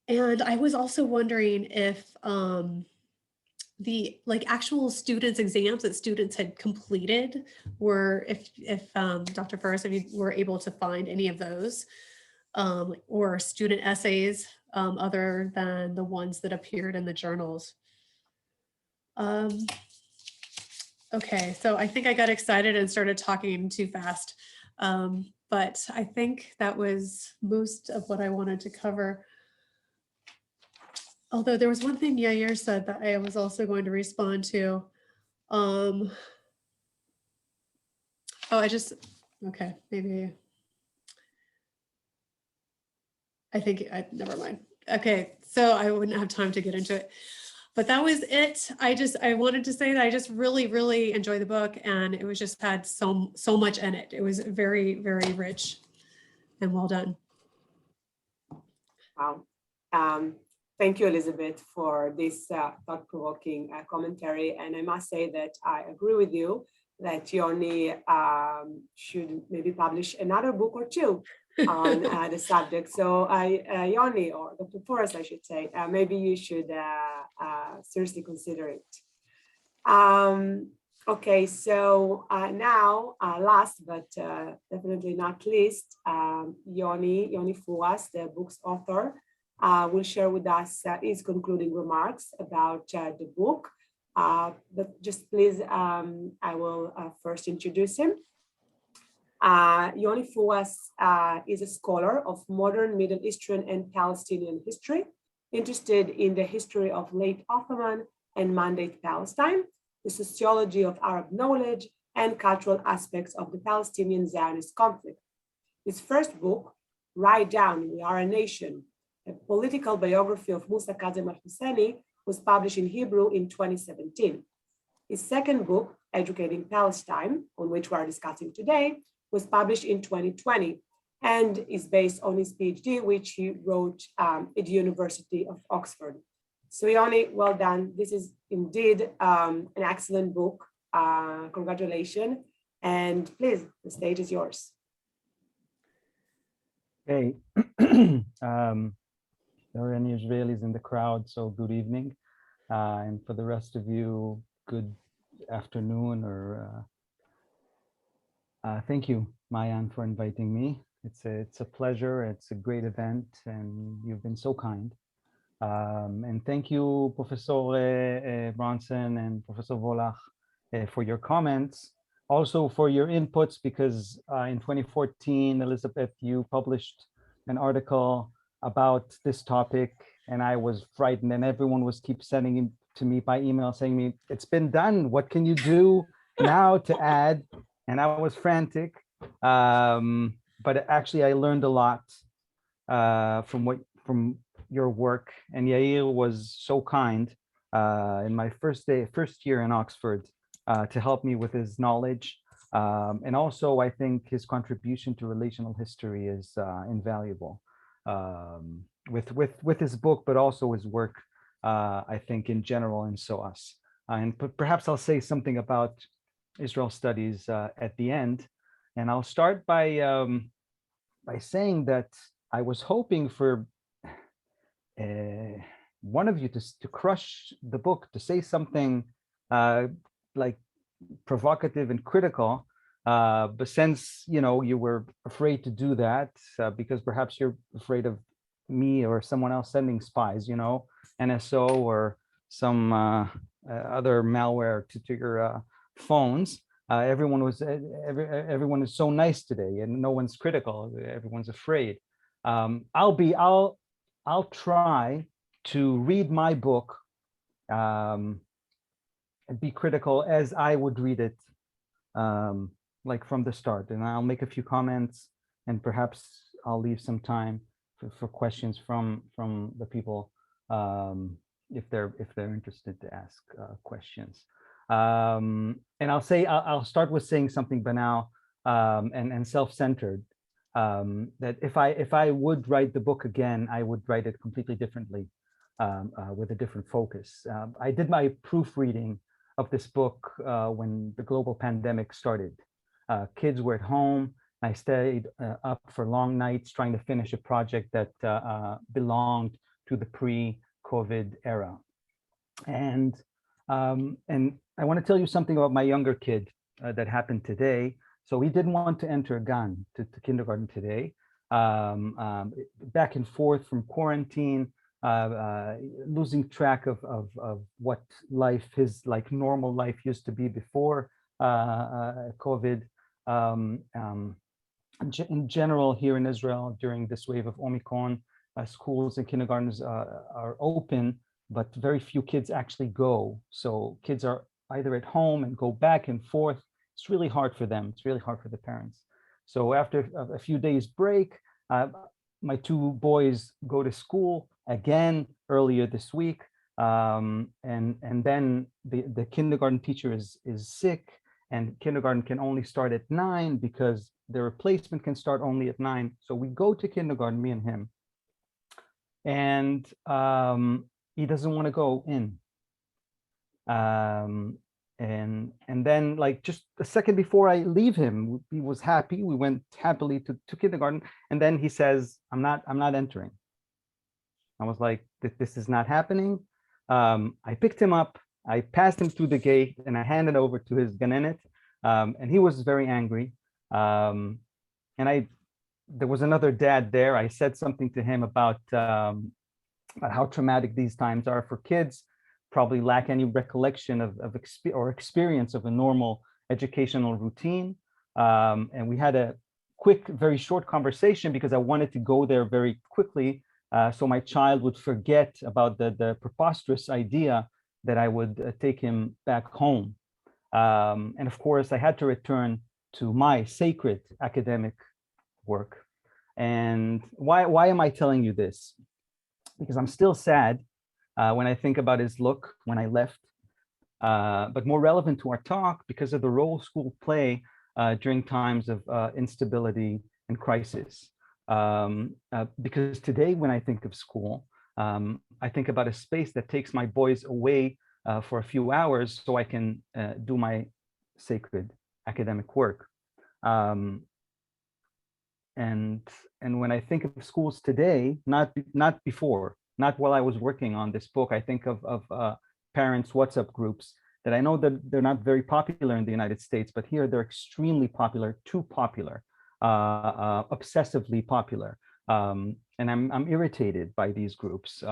I was also wondering if the actual students' exams that students had completed were, if Dr. Burris, if you were able to find any of those. Or student essays other than the ones that appeared in the journals. Okay, so I think I got excited and started talking too fast, but I think that was most of what I wanted to cover. Although there was one thing Yair said that I was also going to respond to. Okay, maybe. I think, never mind. Okay, so I wouldn't have time to get into it, but that was it. I wanted to say that I just really, really enjoyed the book, and it was just had so much in it. It was very, very rich and well done. Wow. Thank you, Elizabeth, for this thought-provoking commentary. And I must say that I agree with you that Yoni should maybe publish another book or two on the subject. So Yoni, or Dr. Forrest, I should say, maybe you should seriously consider it. Okay, so now, last but definitely not least, Yoni Fuas, the book's author, will share with us his concluding remarks about the book. But just please, I will first introduce him. Yoni Fuas is a scholar of modern Middle Eastern and Palestinian history, interested in the history of late Ottoman and Mandate Palestine, the sociology of Arab knowledge, and cultural aspects of the Palestinian Zionist conflict. His first book, Write Down, We Are a Nation, a political biography of Musa Kazem al-Husseini, was published in Hebrew in 2017. His second book, Educating Palestine, on which we are discussing today, was published in 2020 and is based on his PhD, which he wrote at the University of Oxford. So Yoni, well done. This is indeed an excellent book. Congratulations. And please, the stage is yours. Hey, there are any Israelis in the crowd, so good evening. And for the rest of you, good afternoon, or thank you, Mayan, for inviting me. It's a pleasure. It's a great event, and you've been so kind. And thank you, Professor Brownson and Professor Volach, for your comments. Also for your inputs, because in 2014, Elizabeth, you published an article about this topic, and I was frightened, and everyone was keep sending it to me by email saying me, it's been done. What can you do now to add? And I was frantic. But actually, I learned a lot from your work, and Yair was so kind in my first year in Oxford to help me with his knowledge. And also, I think his contribution to relational history is invaluable with his book, but also his work, I think, in general in SOAS. And perhaps I'll say something about Israel studies at the end. And I'll start by saying that I was hoping for one of you to crush the book, to say something like provocative and critical, but since you were afraid to do that because perhaps you're afraid of me or someone else sending spies, NSO or some other malware to your phones. Everyone is so nice today, and no one's critical. Everyone's afraid. I'll try to read my book and be critical as I would read it, like from the start. And I'll make a few comments, and perhaps I'll leave some time for questions from the people if they're interested to ask questions. And I'll start with saying something banal and self-centered. That if I would write the book again, I would write it completely differently, with a different focus. I did my proofreading of this book when the global pandemic started. Kids were at home. I stayed up for long nights trying to finish a project that belonged to the pre-COVID era. And I want to tell you something about my younger kid that happened today. So he didn't want to enter Gan to kindergarten today. Back and forth from quarantine, losing track of what his normal life used to be before COVID. In general, here in Israel, during this wave of Omicron, schools and kindergartens are open, but very few kids actually go. So kids are either at home and go back and forth. It's really hard for them. It's really hard for the parents. So after a few days break, my two boys go to school again earlier this week. And then the kindergarten teacher is sick, and kindergarten can only start at 9 because the replacement can start only at 9. So we go to kindergarten, me and him. and he doesn't want to go in. And then, like, just a second before I leave him, he was happy. We went happily to kindergarten, and then he says, I'm not entering. I was like, this is not happening. I picked him up, I passed him through the gate, and I handed over to his ganenet, and he was very angry. And there was another dad there. I said something to him about how traumatic these times are for kids, probably lack any recollection of experience of a normal educational routine. And we had a quick, very short conversation because I wanted to go there very quickly, so my child would forget about the preposterous idea that I would take him back home. And of course, I had to return to my sacred academic work. And why am I telling you this? Because I'm still sad when I think about his look when I left, but more relevant to our talk because of the role schools play during times of instability and crisis. Because today, when I think of school, I think about a space that takes my boys away for a few hours so I can do my sacred academic work. And when I think of schools today, not before, not while I was working on this book, I think of parents' WhatsApp groups that I know that they're not very popular in the United States, but here they're extremely popular, too popular, obsessively popular. And I'm irritated by these groups.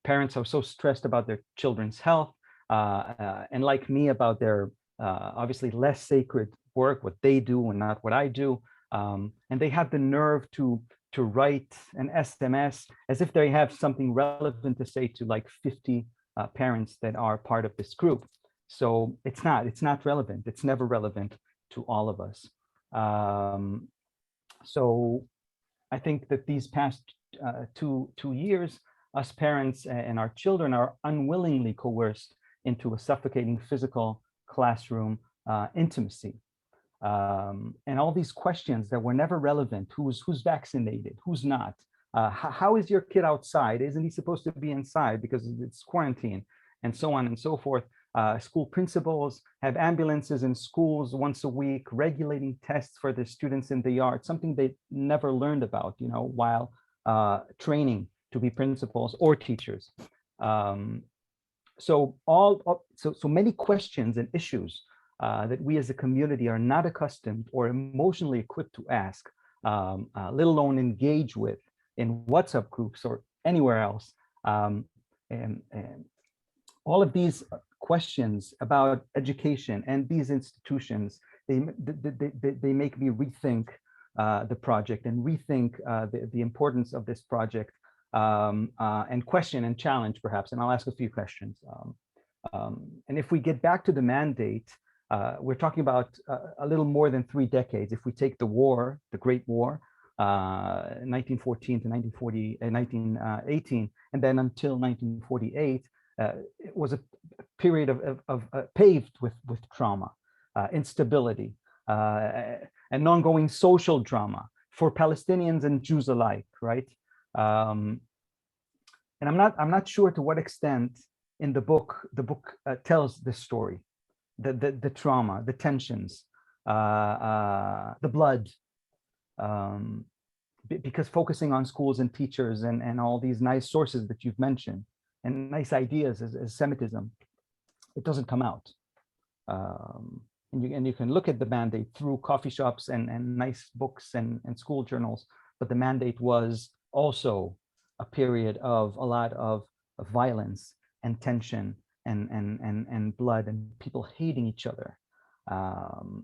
Parents are so stressed about their children's health, and like me, about their obviously less sacred work, what they do and not what I do. And they have the nerve to write an SMS as if they have something relevant to say to like 50 parents that are part of this group. So it's not relevant. It's never relevant to all of us. So I think that these past 2 years, us parents and our children are unwillingly coerced into a suffocating physical classroom intimacy. And all these questions that were never relevant: who's vaccinated, who's not, how is your kid outside, isn't he supposed to be inside because it's quarantine, and so on and so forth. School principals have ambulances in schools once a week, regulating tests for the students in the yard, something they never learned about, while training to be principals or teachers. So many questions and issues that we as a community are not accustomed or emotionally equipped to ask, let alone engage with in WhatsApp groups or anywhere else. And all of these questions about education and these institutions, they make me rethink the project and rethink the importance of this project, and question and challenge perhaps. And I'll ask a few questions. And if we get back to the mandate, we're talking about a little more than 3 decades. If we take the war, the Great War, 1914 to 1918, and then until 1948, it was a period of paved with trauma, instability, and ongoing social drama for Palestinians and Jews alike, right? And I'm not sure to what extent in the book tells this story. The trauma, the tensions, the blood, because focusing on schools and teachers and all these nice sources that you've mentioned and nice ideas as Semitism, it doesn't come out. And you can look at the mandate through coffee shops and nice books and school journals, but the mandate was also a period of a lot of violence and tension and blood and people hating each other,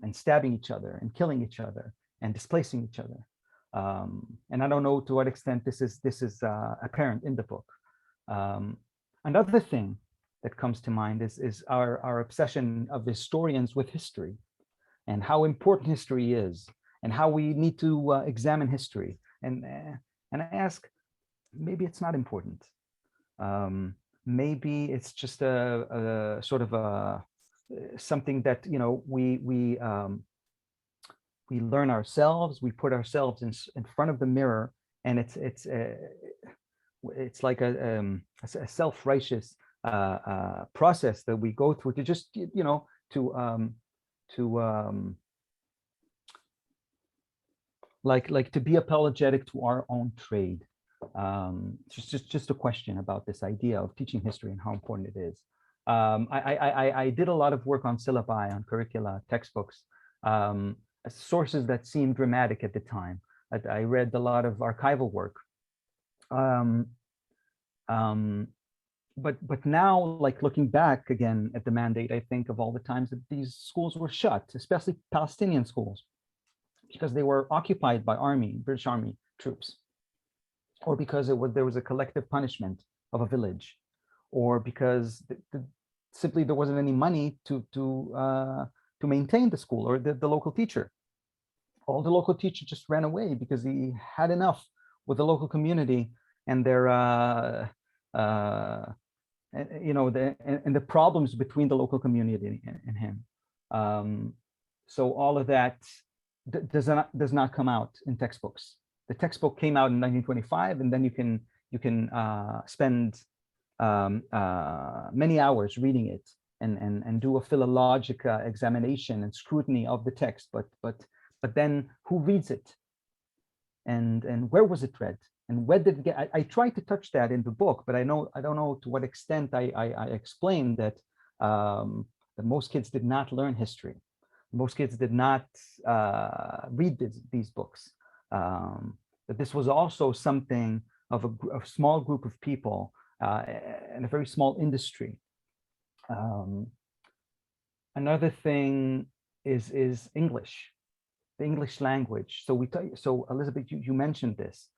and stabbing each other and killing each other and displacing each other. And I don't know to what extent this is apparent in the book. Another thing that comes to mind is our obsession of historians with history and how important history is and how we need to examine history. And I ask, maybe it's not important. Maybe it's just a sort of something that we learn ourselves. We put ourselves in front of the mirror, and it's like a self-righteous process that we go through to just, you know, like to be apologetic to our own trade. Just a question about this idea of teaching history and how important it is. I did a lot of work on syllabi, on curricula, textbooks, sources that seemed dramatic at the time. I read a lot of archival work. But now, like looking back again at the mandate, I think of all the times that these schools were shut, especially Palestinian schools, because they were occupied by British Army troops, or because there was a collective punishment of a village, or because simply there wasn't any money to maintain the school or the local teacher. All the local teacher just ran away because he had enough with the local community and their you know, the problems between the local community and him. So all of that does not come out in textbooks. The textbook came out in 1925, and then you can spend many hours reading it and do a philologic examination and scrutiny of the text. But then who reads it, and where was it read? And where did it get? I tried to touch that in the book, but I don't know to what extent I explained that that most kids did not learn history. Most kids did not read these books. That this was also something of a small group of people and a very small industry. Another thing is English, the English language. So Elizabeth, you mentioned this.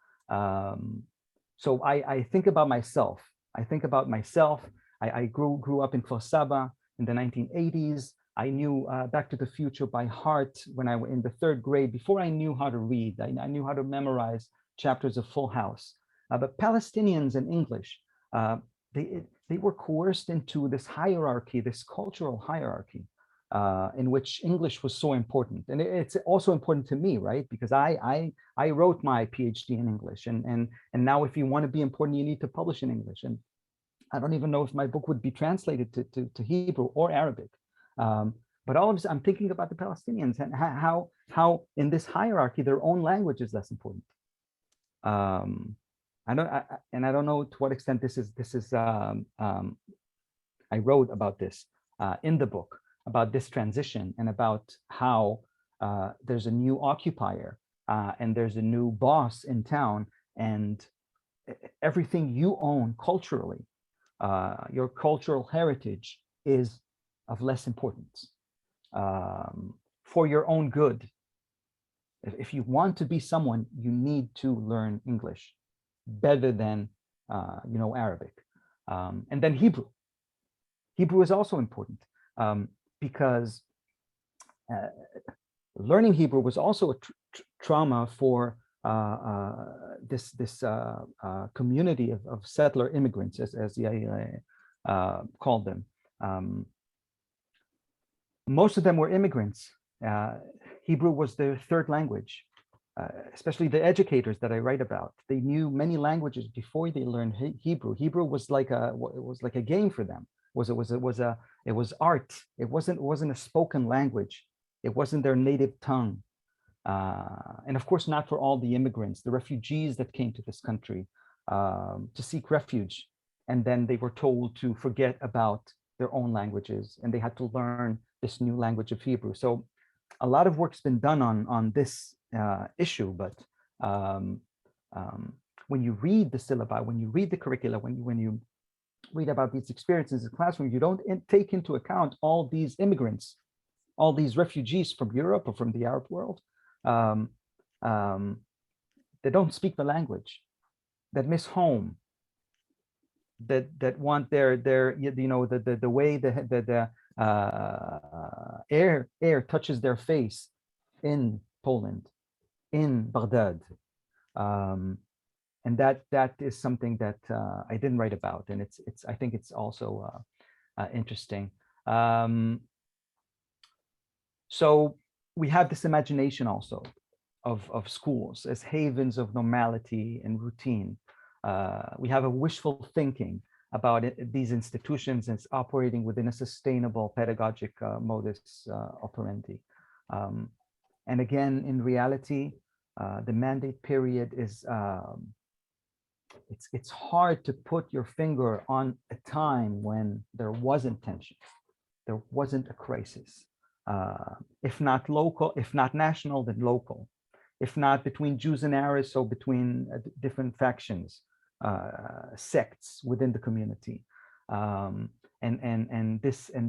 So I think about myself. I grew up in Kfar Saba in the 1980s. I knew Back to the Future by heart when I was in the 3rd grade. Before I knew how to read, I knew how to memorize chapters of Full House. But Palestinians and English, they were coerced into this hierarchy, this cultural hierarchy, in which English was so important. And it's also important to me, right? Because I wrote my PhD in English, and now if you want to be important, you need to publish in English. And I don't even know if my book would be translated to Hebrew or Arabic. But all of this, I'm thinking about the Palestinians and how in this hierarchy, their own language is less important. I don't know to what extent this is. I wrote about this in the book, about this transition, and about how there's a new occupier and there's a new boss in town, and everything you own culturally, your cultural heritage, is of less importance for your own good. If you want to be someone, you need to learn English better than Arabic, and then Hebrew. Hebrew is also important because learning Hebrew was also a trauma for this community of settler immigrants, as I called them. Most of them were immigrants. Hebrew was their 3rd language, especially the educators that I write about. They knew many languages before they learned Hebrew. Hebrew was like a game for them. It was art. It wasn't a spoken language. It wasn't their native tongue. And of course, not for all the immigrants, the refugees that came to this country to seek refuge. And then they were told to forget about their own languages, and they had to learn this new language of Hebrew. So a lot of work's been done on this issue, but when you read the syllabi, when you read the curricula, when you read about these experiences in the classroom, you don't take into account all these immigrants, all these refugees from Europe or from the Arab world. They don't speak the language, that miss home, that want their the way the air touches their face in Poland, in Baghdad, and that is something that I didn't write about, and I think it's also interesting. So we have this imagination also of schools as havens of normality and routine. We have a wishful thinking about these institutions as operating within a sustainable pedagogic modus operandi. And again, in reality, the mandate period is, it's hard to put your finger on a time when there wasn't tension, there wasn't a crisis. If not local, if not national, then local. If not between Jews and Arabs, so between different factions, sects within the community. And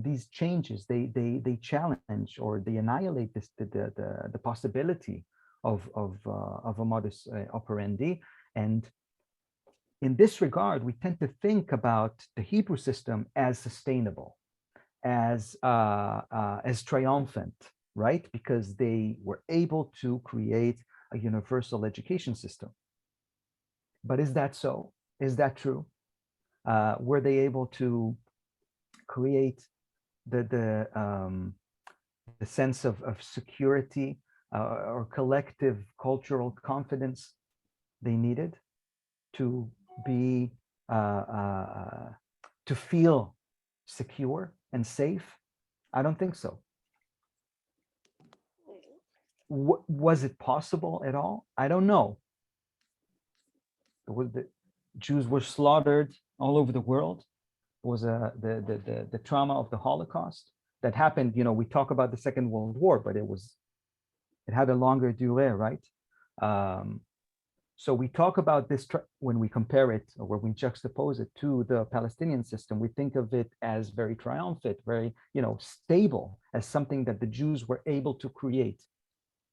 these changes, they challenge or they annihilate the possibility of a modus operandi. And in this regard, we tend to think about the Hebrew system as sustainable, as triumphant, right? Because they were able to create a universal education system. But is that so? Is that true? Were they able to create the sense of security or collective cultural confidence they needed to be to feel secure and safe? I don't think so. Was it possible at all? I don't know. The Jews were slaughtered all over the world. It was the trauma of the Holocaust that happened. You know, we talk about the Second World War, but it had a longer delay, right? So we talk about this when we compare it or when we juxtapose it to the Palestinian system. We think of it as very triumphant, very, you know, stable, as something that the Jews were able to create.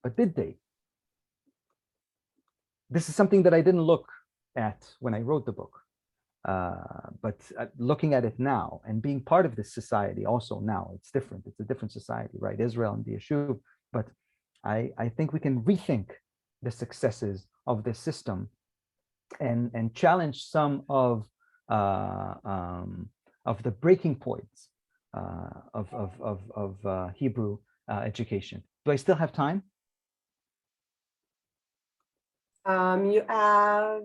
But did they? This is something that I didn't look at when I wrote the book. But looking at it now and being part of this society also now, it's different. It's a different society, right? Israel and the Yishuv. But I think we can rethink the successes of this system and challenge some of the breaking points of Hebrew education. Do I still have time? You have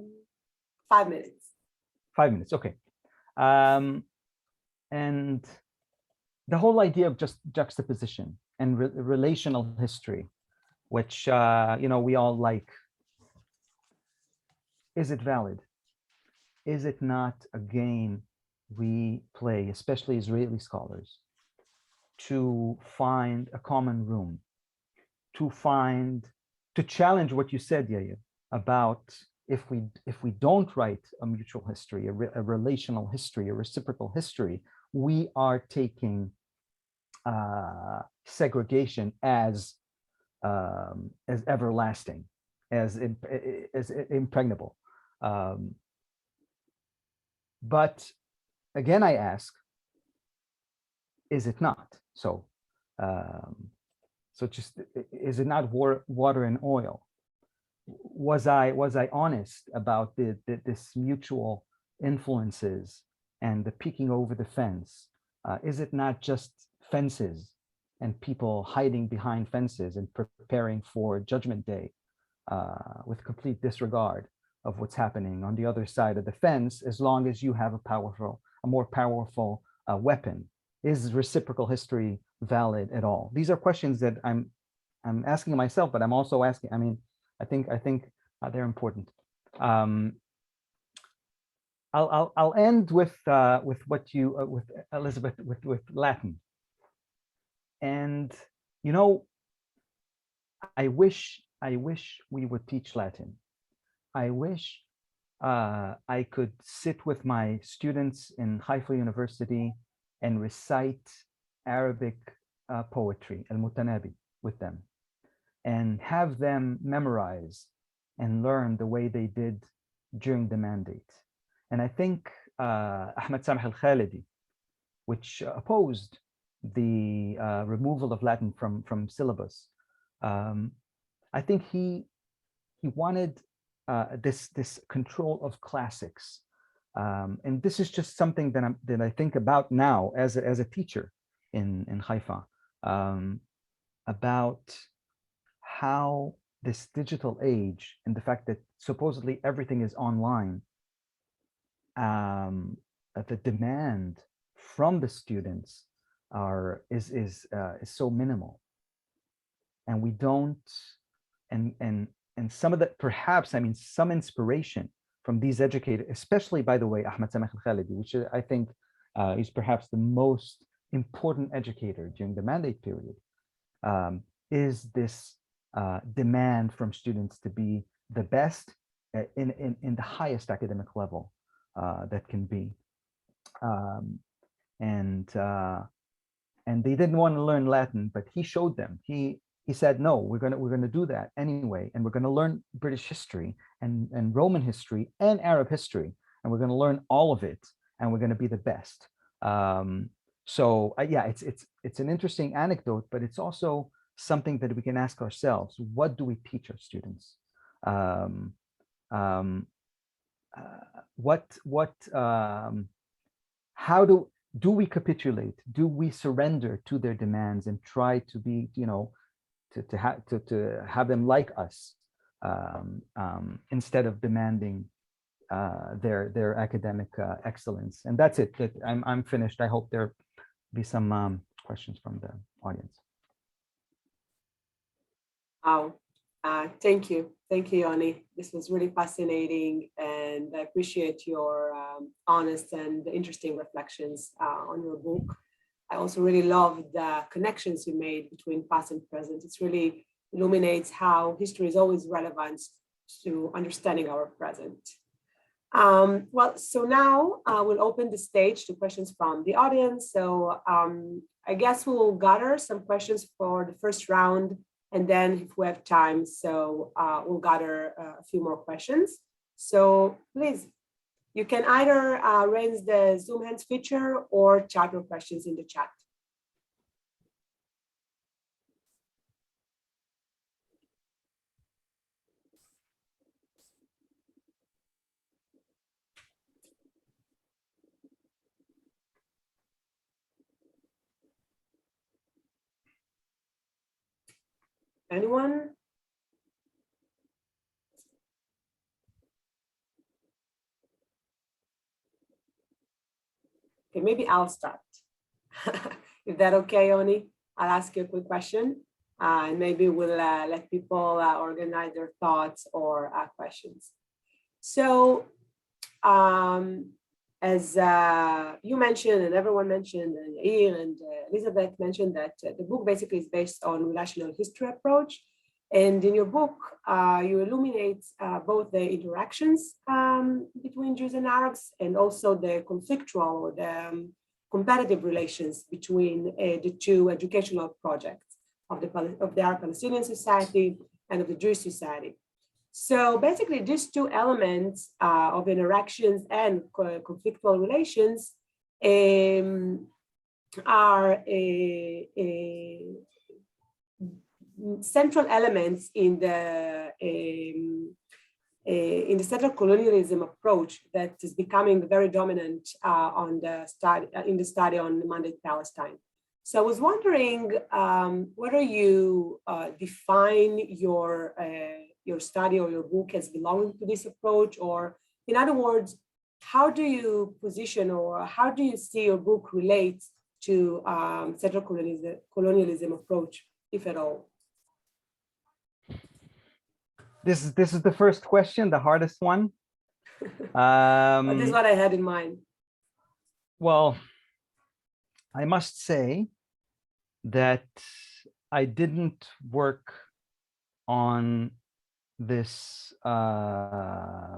5 minutes. 5 minutes, okay. And the whole idea of just juxtaposition and relational history, which you know, we all like. Is it valid? Is it not a game we play, especially Israeli scholars, to find a common room, to challenge what you said, Yair, about if we don't write a mutual history, a relational history, a reciprocal history, we are taking segregation as everlasting, as impregnable. But again, I ask, is it not? So just, is it not water and oil? Was I honest about this mutual influences and the peeking over the fence? Is it not just fences and people hiding behind fences and preparing for Judgment Day with complete disregard of what's happening on the other side of the fence, as long as you have a more powerful weapon? Is reciprocal history valid at all? These are questions that I'm asking myself, but I'm also asking, I mean, I think they're important. I'll end with what you with Elizabeth with Latin. And you know, I wish we would teach Latin. I wish I could sit with my students in Haifa University and recite Arabic poetry, al-Mutanabi, with them, and have them memorize and learn the way they did during the mandate. And I think Ahmed Samh al-Khalidi, which opposed the removal of Latin from syllabus, I think he wanted this control of classics. And this is just something that I think about now as a teacher in Haifa, about how this digital age and the fact that supposedly everything is online the demand from the students is so minimal, and we don't, and some of the, perhaps, I mean, some inspiration from these educators, especially, by the way, Ahmed Sameh al-Khalidi, which I think is perhaps the most important educator during the mandate period, is this demand from students to be the best in the highest academic level that can be. And they didn't want to learn Latin, but he showed them. He said, no, we're gonna do that anyway, and we're gonna learn British history and Roman history and Arab history, and we're gonna learn all of it, and we're gonna be the best. So yeah, it's an interesting anecdote, but it's also something that we can ask ourselves: what do we teach our students? How do we capitulate? Do we surrender to their demands and try to be, you know, to have them like us, instead of demanding their academic excellence? And that's it. I'm finished. I hope there be some questions from the audience. Wow. Thank you, Yoni. This was really fascinating, and I appreciate your honest and interesting reflections on your book. I also really love the connections you made between past and present. It really illuminates how history is always relevant to understanding our present. Well, so now we'll open the stage to questions from the audience. So I guess we'll gather some questions for the first round, and then if we have time, so we'll gather a few more questions. So please, you can either raise the Zoom hands feature or chat your questions in the chat. Anyone? Okay, maybe I'll start. Is that okay, Oni? I'll ask you a quick question, and maybe we'll let people organize their thoughts or questions. So, as you mentioned, and everyone mentioned, and Yair and Elizabeth mentioned, that the book basically is based on relational history approach. And in your book, you illuminate both the interactions between Jews and Arabs, and also the conflictual or the competitive relations between the two educational projects of the Arab Palestinian society and of the Jewish society. So basically, these two elements of interactions and conflictual relations are central elements in the settler colonialism approach that is becoming very dominant in the study on Mandate Palestine. So I was wondering whether you define your study or your book as belonging to this approach, or in other words, how do you position or how do you see your book relate to settler colonialism approach, if at all? This is the first question, the hardest one. This is what I had in mind. Well, I must say that I didn't work on this. I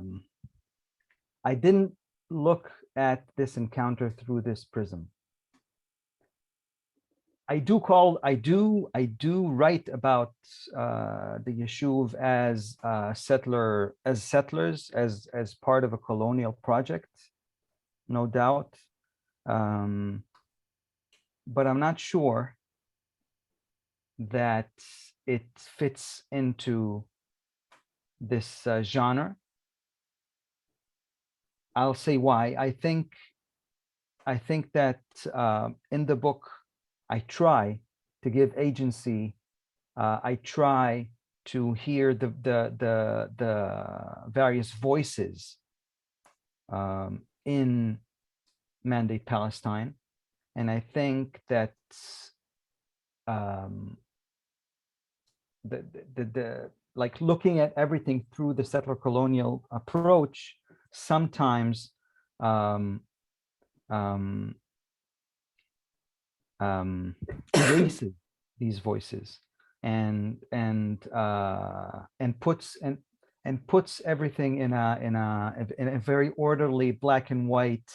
didn't look at this encounter through this prism. I do write about the Yishuv as settlers, as part of a colonial project, no doubt. But I'm not sure that it fits into this genre. I'll say why. I think that in the book, I try to give agency. I try to hear the various voices in Mandate Palestine. And I think that like looking at everything through the settler colonial approach sometimes erases these voices and puts everything in a very orderly black and white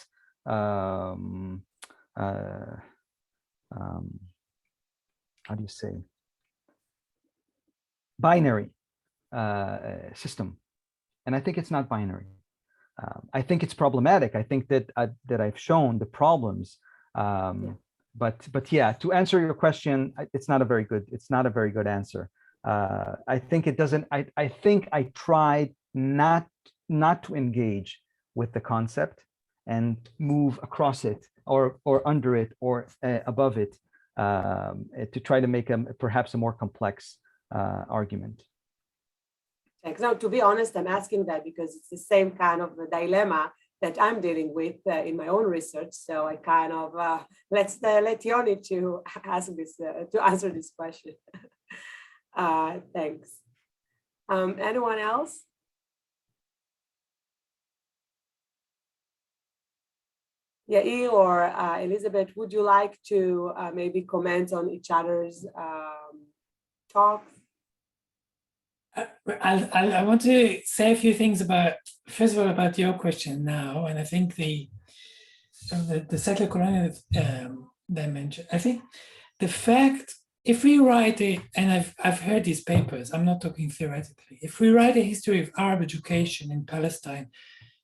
how do you say binary system. And I think it's not binary. I think it's problematic. I think that I've shown the problems. But yeah, to answer your question, it's not a very good answer. I think it doesn't. I think I tried not to engage with the concept and move across it or under it or above it to try to make perhaps a more complex argument. Thanks. Now, to be honest, I'm asking that because it's the same kind of a dilemma that I'm dealing with in my own research. So I kind of let Yoni to ask this to answer this question. Thanks. Anyone else? Yair or Elizabeth, would you like to maybe comment on each other's talks? I want to say a few things first of all, about your question now, and I think the settler colonial dimension. I think the fact, if we write and I've heard these papers, I'm not talking theoretically, if we write a history of Arab education in Palestine,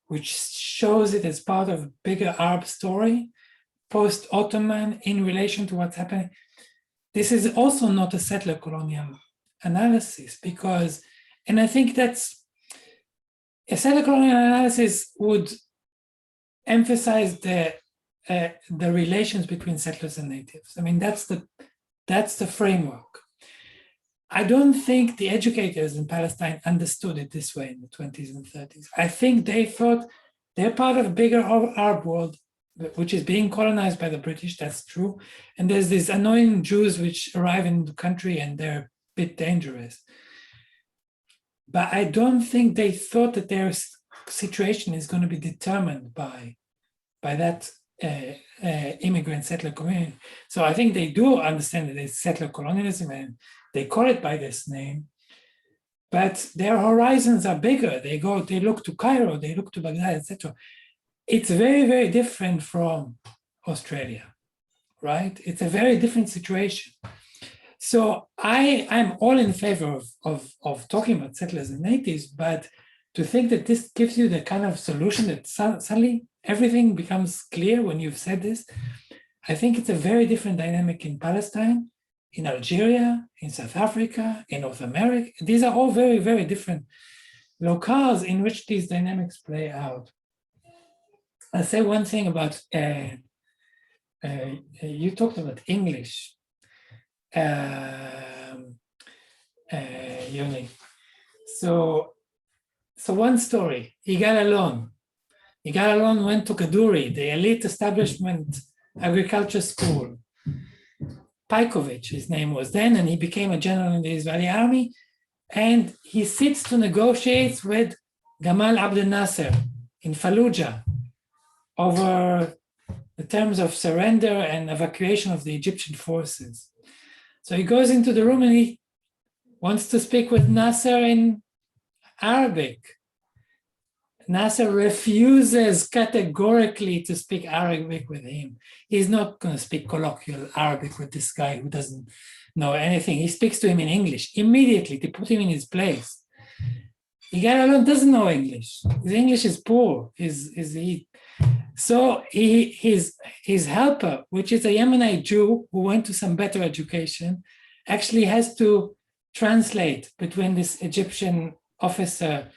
which shows it as part of a bigger Arab story, post-Ottoman in relation to what's happening, this is also not a settler colonial analysis because, and I think that's a settler colonial analysis would emphasize the relations between settlers and natives. I mean, that's the framework. I don't think the educators in Palestine understood it this way in the 20s and 30s. I think they thought they're part of a bigger Arab world, which is being colonized by the British, that's true. And there's these annoying Jews which arrive in the country and they're bit dangerous. But I don't think they thought that their situation is going to be determined by that immigrant settler community. So I think they do understand that it's settler colonialism and they call it by this name, but their horizons are bigger. They look to Cairo, they look to Baghdad, etc. It's very, very different from Australia, right? It's a very different situation. So I'm all in favor of talking about settlers and natives, but to think that this gives you the kind of solution that suddenly everything becomes clear when you've said this, I think it's a very different dynamic in Palestine, in Algeria, in South Africa, in North America. These are all very, very different locales in which these dynamics play out. I'll say one thing about, you talked about English. Yoni. So one story, Yigal Allon went to Kaduri, the elite establishment agriculture school. Paikovich, his name was then, and he became a general in the Israeli army. And he sits to negotiate with Gamal Abdel Nasser in Fallujah over the terms of surrender and evacuation of the Egyptian forces. So he goes into the room and he wants to speak with Nasser in Arabic. Nasser refuses categorically to speak Arabic with him. He's not going to speak colloquial Arabic with this guy who doesn't know anything. He speaks to him in English immediately to put him in his place. Yigal Allon doesn't know English. His English is poor. So his helper, which is a Yemenite Jew who went to some better education, actually has to translate between this Egyptian officer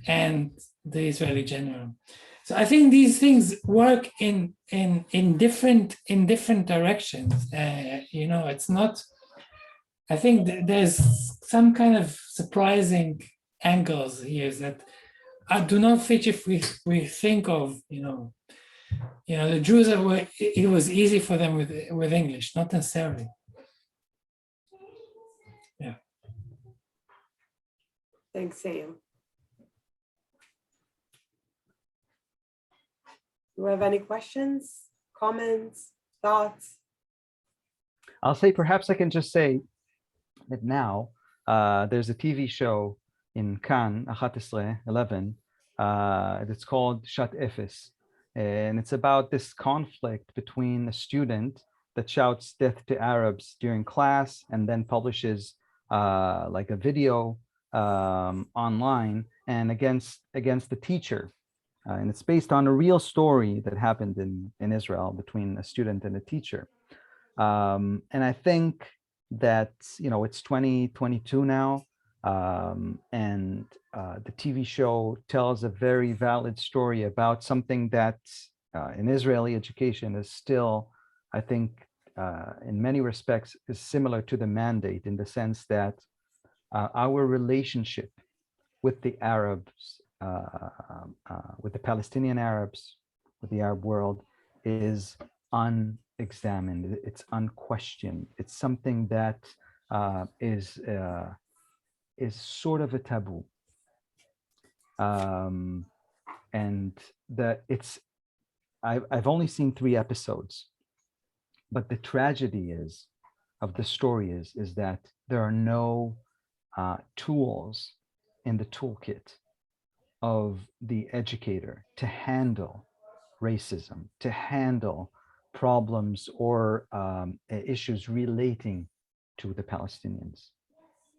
and the Israeli general. So I think these things work in different directions. It's not. I think there's some kind of surprising angles here that I do not think if we think of, the Jews it was easy for them with English, not necessarily. Yeah. Thanks, Sam. Do you have any questions, comments, thoughts? I'll say, perhaps I can just say that now there's a TV show in Kan 11, it's called Shat Efes. And it's about this conflict between a student that shouts death to Arabs during class and then publishes like a video online and against the teacher. And it's based on a real story that happened in Israel between a student and a teacher. And I think that, it's 2022 now. And the TV show tells a very valid story about something that in Israeli education is still, I think, in many respects, is similar to the mandate in the sense that our relationship with the Arabs, with the Palestinian Arabs, with the Arab world, is unexamined. It's unquestioned. It's something that is sort of a taboo, and that I've only seen 3 episodes, but the tragedy of the story is that there are no tools in the toolkit of the educator to handle racism, to handle problems or issues relating to the Palestinians.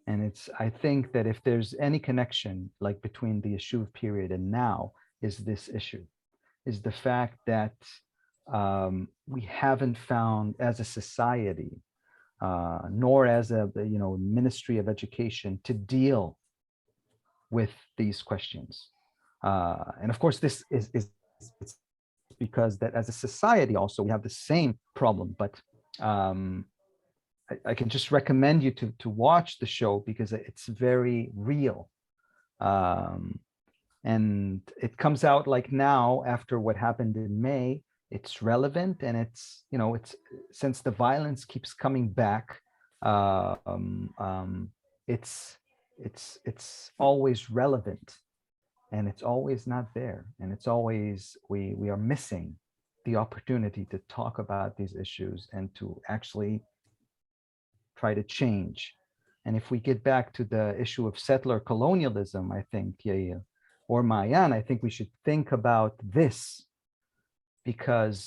And I think that if there's any connection like between the Yishuv period and now, is this issue, is the fact that we haven't found as a society, nor as a Ministry of Education, to deal with these questions. And of course, this is it's because that as a society also we have the same problem, but I can just recommend you to watch the show because it's very real. And it comes out like now after what happened in May. It's relevant, and it's since the violence keeps coming back, it's always relevant, and it's always not there, and it's always we are missing the opportunity to talk about these issues and to actually try to change. And if we get back to the issue of settler colonialism, I think, or Mayan, I think we should think about this, because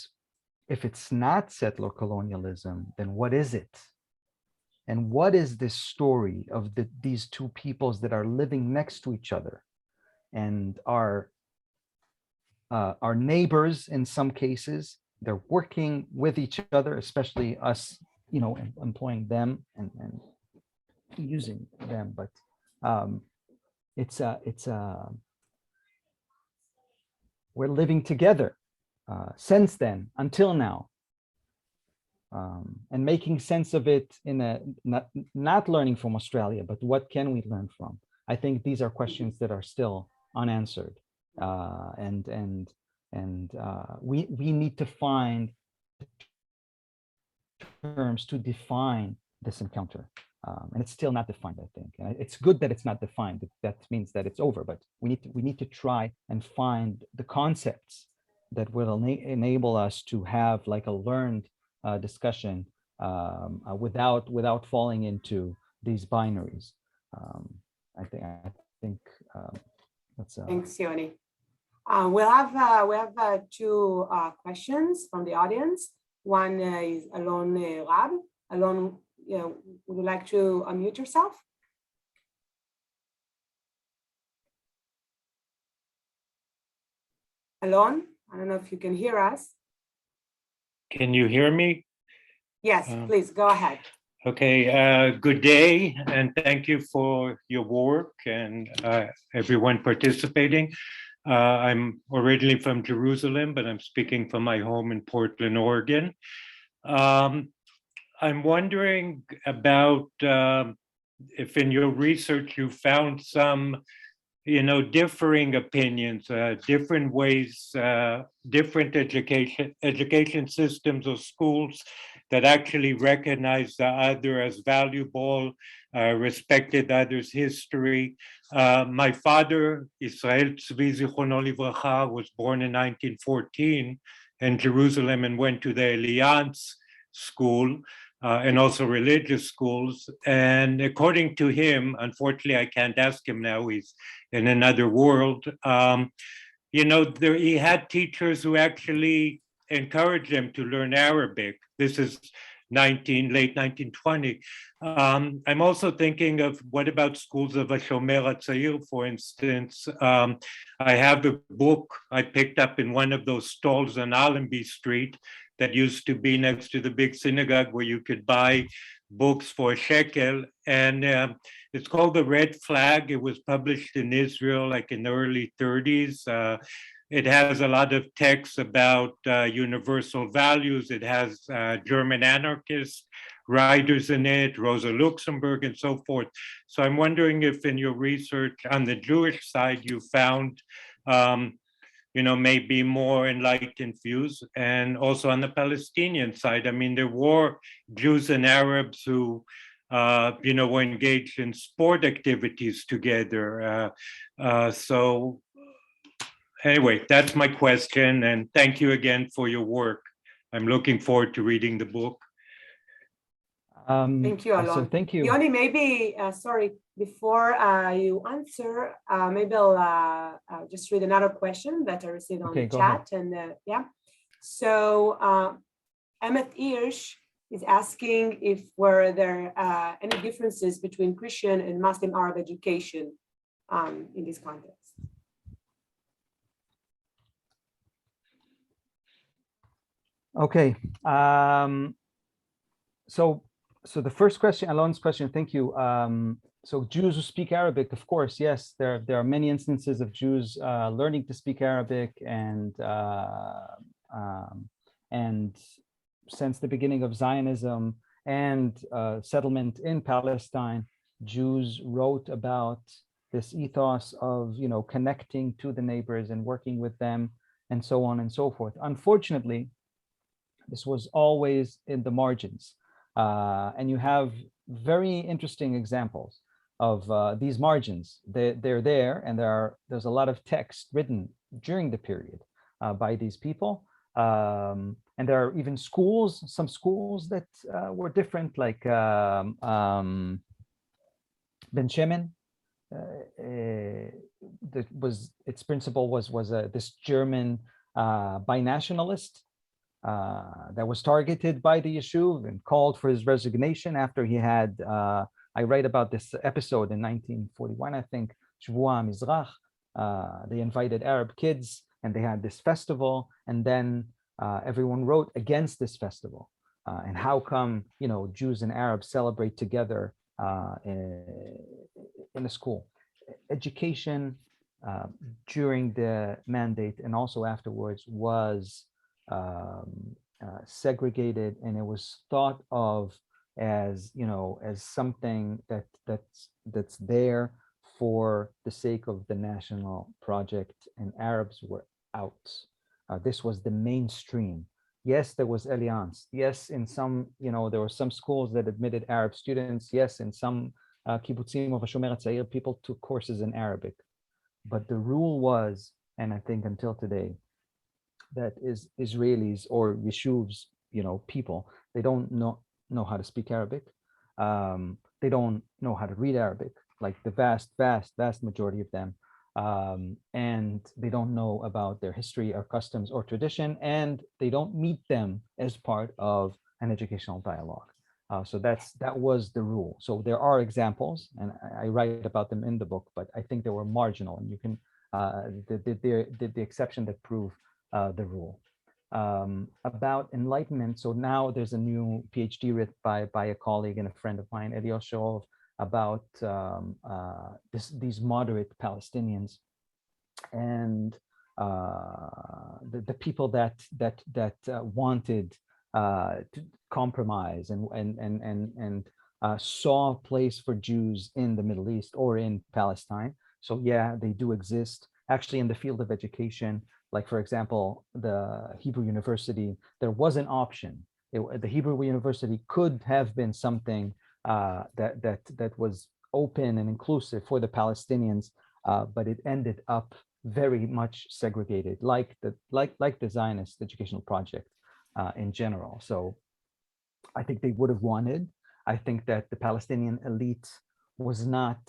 if it's not settler colonialism, then what is it? And what is this story of these two peoples that are living next to each other and are neighbors in some cases? They're working with each other, especially us, employing them and using them. But we're living together since then until now, and making sense of it in a not learning from Australia, but what can we learn from? I think these are questions that are still unanswered, and we need to find terms to define this encounter, and it's still not defined, I think. And it's good that it's not defined. That means that it's over, but we need to try and find the concepts that will enable us to have like a learned discussion without falling into these binaries. I think that's. Thanks, Yoni. We have 2 questions from the audience. One is Alon Rab. Alon, would you like to unmute yourself? Alon, I don't know if you can hear us. Can you hear me? Yes, please go ahead. Okay, good day, and thank you for your work and everyone participating. I'm originally from Jerusalem, but I'm speaking from my home in Portland, Oregon. I'm wondering about if in your research you found some differing opinions, different ways, different education systems or schools that actually recognize the other as valuable, respected others' history. My father, Israel Tzvi Zichrono Livracha, was born in 1914 in Jerusalem and went to the Alliance School. And also religious schools. And according to him, unfortunately, I can't ask him now, he's in another world. He had teachers who actually encouraged him to learn Arabic. This is late 1920. I'm also thinking of what about schools of Hashomer HaTzair, for instance. I have a book I picked up in one of those stalls on Allenby Street that used to be next to the big synagogue where you could buy books for a shekel. And it's called The Red Flag. It was published in Israel like in the early 30s. It has a lot of texts about universal values. It has German anarchist writers in it, Rosa Luxemburg and so forth. So I'm wondering if in your research on the Jewish side, you found maybe more enlightened views, and also on the Palestinian side. I mean, there were Jews and Arabs who, were engaged in sport activities together. So anyway, that's my question. And thank you again for your work. I'm looking forward to reading the book. Thank you, Alon. So thank you. Yoni, maybe, sorry, before you answer, maybe I'll just read another question that I received on the chat. And so Emmett Hirsch is asking if were there any differences between Christian and Muslim Arab education in this context. Okay. So the first question, Alon's question, thank you. So Jews who speak Arabic, of course, yes, there are many instances of Jews learning to speak Arabic, and since the beginning of Zionism and settlement in Palestine, Jews wrote about this ethos of connecting to the neighbors and working with them, and so on and so forth. Unfortunately, this was always in the margins. And you have very interesting examples of these margins. They're there, and there's a lot of text written during the period by these people. And there are even some schools that were different, like Ben Shemen. Its principal was this German binationalist that was targeted by the Yishuv and called for his resignation after he had, I write about this episode in 1941, I think, Shavua Mizrach. They invited Arab kids and they had this festival, and then everyone wrote against this festival. And how come, Jews and Arabs celebrate together in a school? Education during the mandate and also afterwards was segregated, and it was thought of as as something that's there for the sake of the national project, and Arabs were out. This was the mainstream. Yes, there was alliance. Yes, in some there were some schools that admitted Arab students. Yes, in some kibbutzim of Hashomer HaTzair, people took courses in Arabic, but the rule was, and I think until today, that is Israelis or Yeshuvs, people, they don't know how to speak Arabic. They don't know how to read Arabic, like the vast majority of them. And they don't know about their history or customs or tradition, and they don't meet them as part of an educational dialogue. So that was the rule. So there are examples, and I write about them in the book, but I think they were marginal, and you can the exception that prove the rule. About enlightenment, so now there's a new PhD written by a colleague and a friend of mine, Eliyahu Shorov, about these moderate Palestinians and the people that wanted to compromise and saw a place for Jews in the Middle East or in Palestine. So yeah, they do exist. Actually, in the field of education, like for example, the Hebrew University, there was an option. The Hebrew University could have been something that was open and inclusive for the Palestinians, but it ended up very much segregated, like the Zionist educational project in general. So I think they would have wanted. I think that the Palestinian elite was not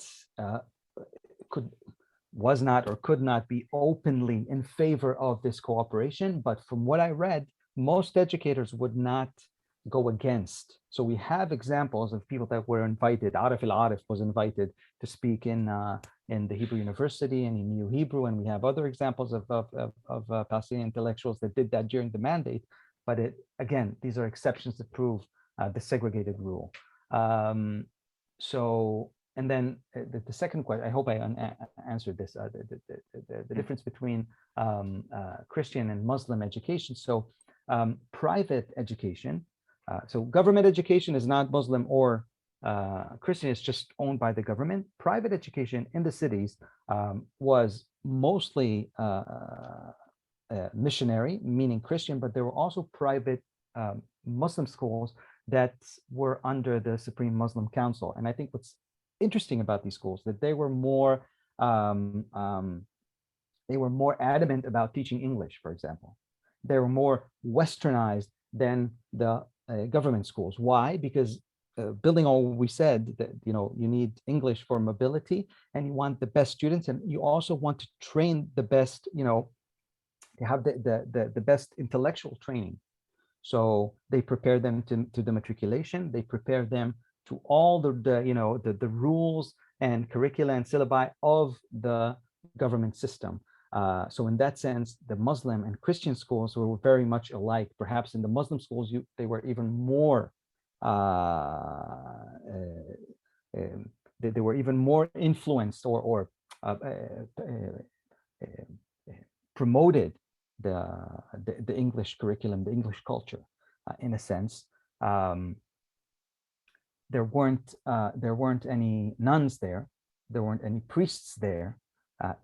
or could not be openly in favor of this cooperation. But from what I read, most educators would not go against. So we have examples of people that were invited. Arif al-Arif was invited to speak in the Hebrew University, and he knew Hebrew. And we have other examples of Palestinian intellectuals that did that during the mandate. But again, these are exceptions that prove the segregated rule. And then the second question, I hope I answered this, the difference between Christian and Muslim education. So private education, so government education is not Muslim or Christian, it's just owned by the government. Private education in the cities was mostly missionary, meaning Christian, but there were also private Muslim schools that were under the Supreme Muslim Council. And I think what's interesting about these schools that they were more adamant about teaching English, for example. They were more westernized than the government schools. Why? Because building on what we said, that you need English for mobility, and you want the best students, and you also want to train the best, you have the best intellectual training. So they prepare them to the matriculation. They prepare them to all the rules and curricula and syllabi of the government system. So in that sense, the Muslim and Christian schools were very much alike. Perhaps in the Muslim schools, they were even more they were even more influenced or promoted the English curriculum, the English culture, in a sense. There weren't any nuns there. There weren't any priests there.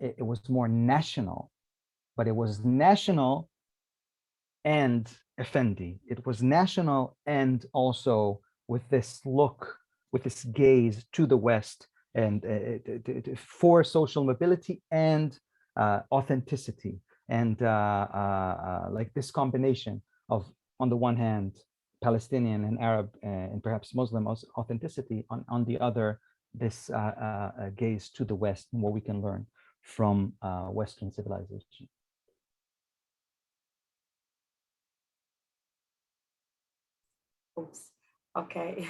It was more national, but it was national and Effendi. It was national and also with this look, with this gaze to the West, and for social mobility and authenticity, and like this combination of, on the one hand, Palestinian and Arab and perhaps Muslim authenticity, on the other, this gaze to the West and what we can learn from Western civilization. Oops. Okay.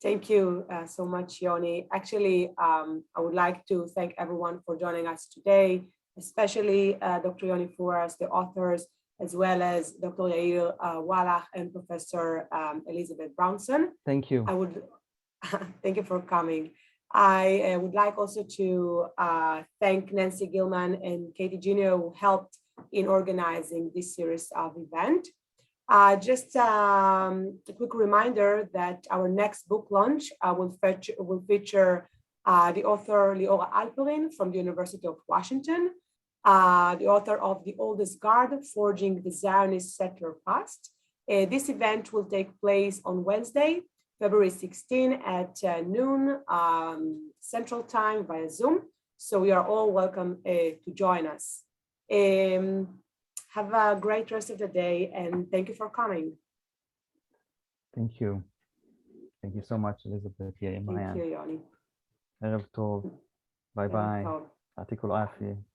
Thank you so much, Yoni. Actually, I would like to thank everyone for joining us today, especially Dr. Yoni Furas, the authors, as well as Dr. Yair Wallach and Professor Elizabeth Brownson. Thank you. I would thank you for coming. I would like also to thank Nancy Gilman and Katie Junio, who helped in organizing this series of event. Just a quick reminder that our next book launch will feature the author Liora Alperin from the University of Washington, the author of The Oldest Guard, Forging the Zionist Settler Past. This event will take place on Wednesday, February 16 at noon Central Time via Zoom. So you are all welcome to join us. Have a great rest of the day, and thank you for coming. Thank you. Thank you so much, Elizabeth. Thank you, Yoni. Bye bye. Tov. يعطيكم العافية.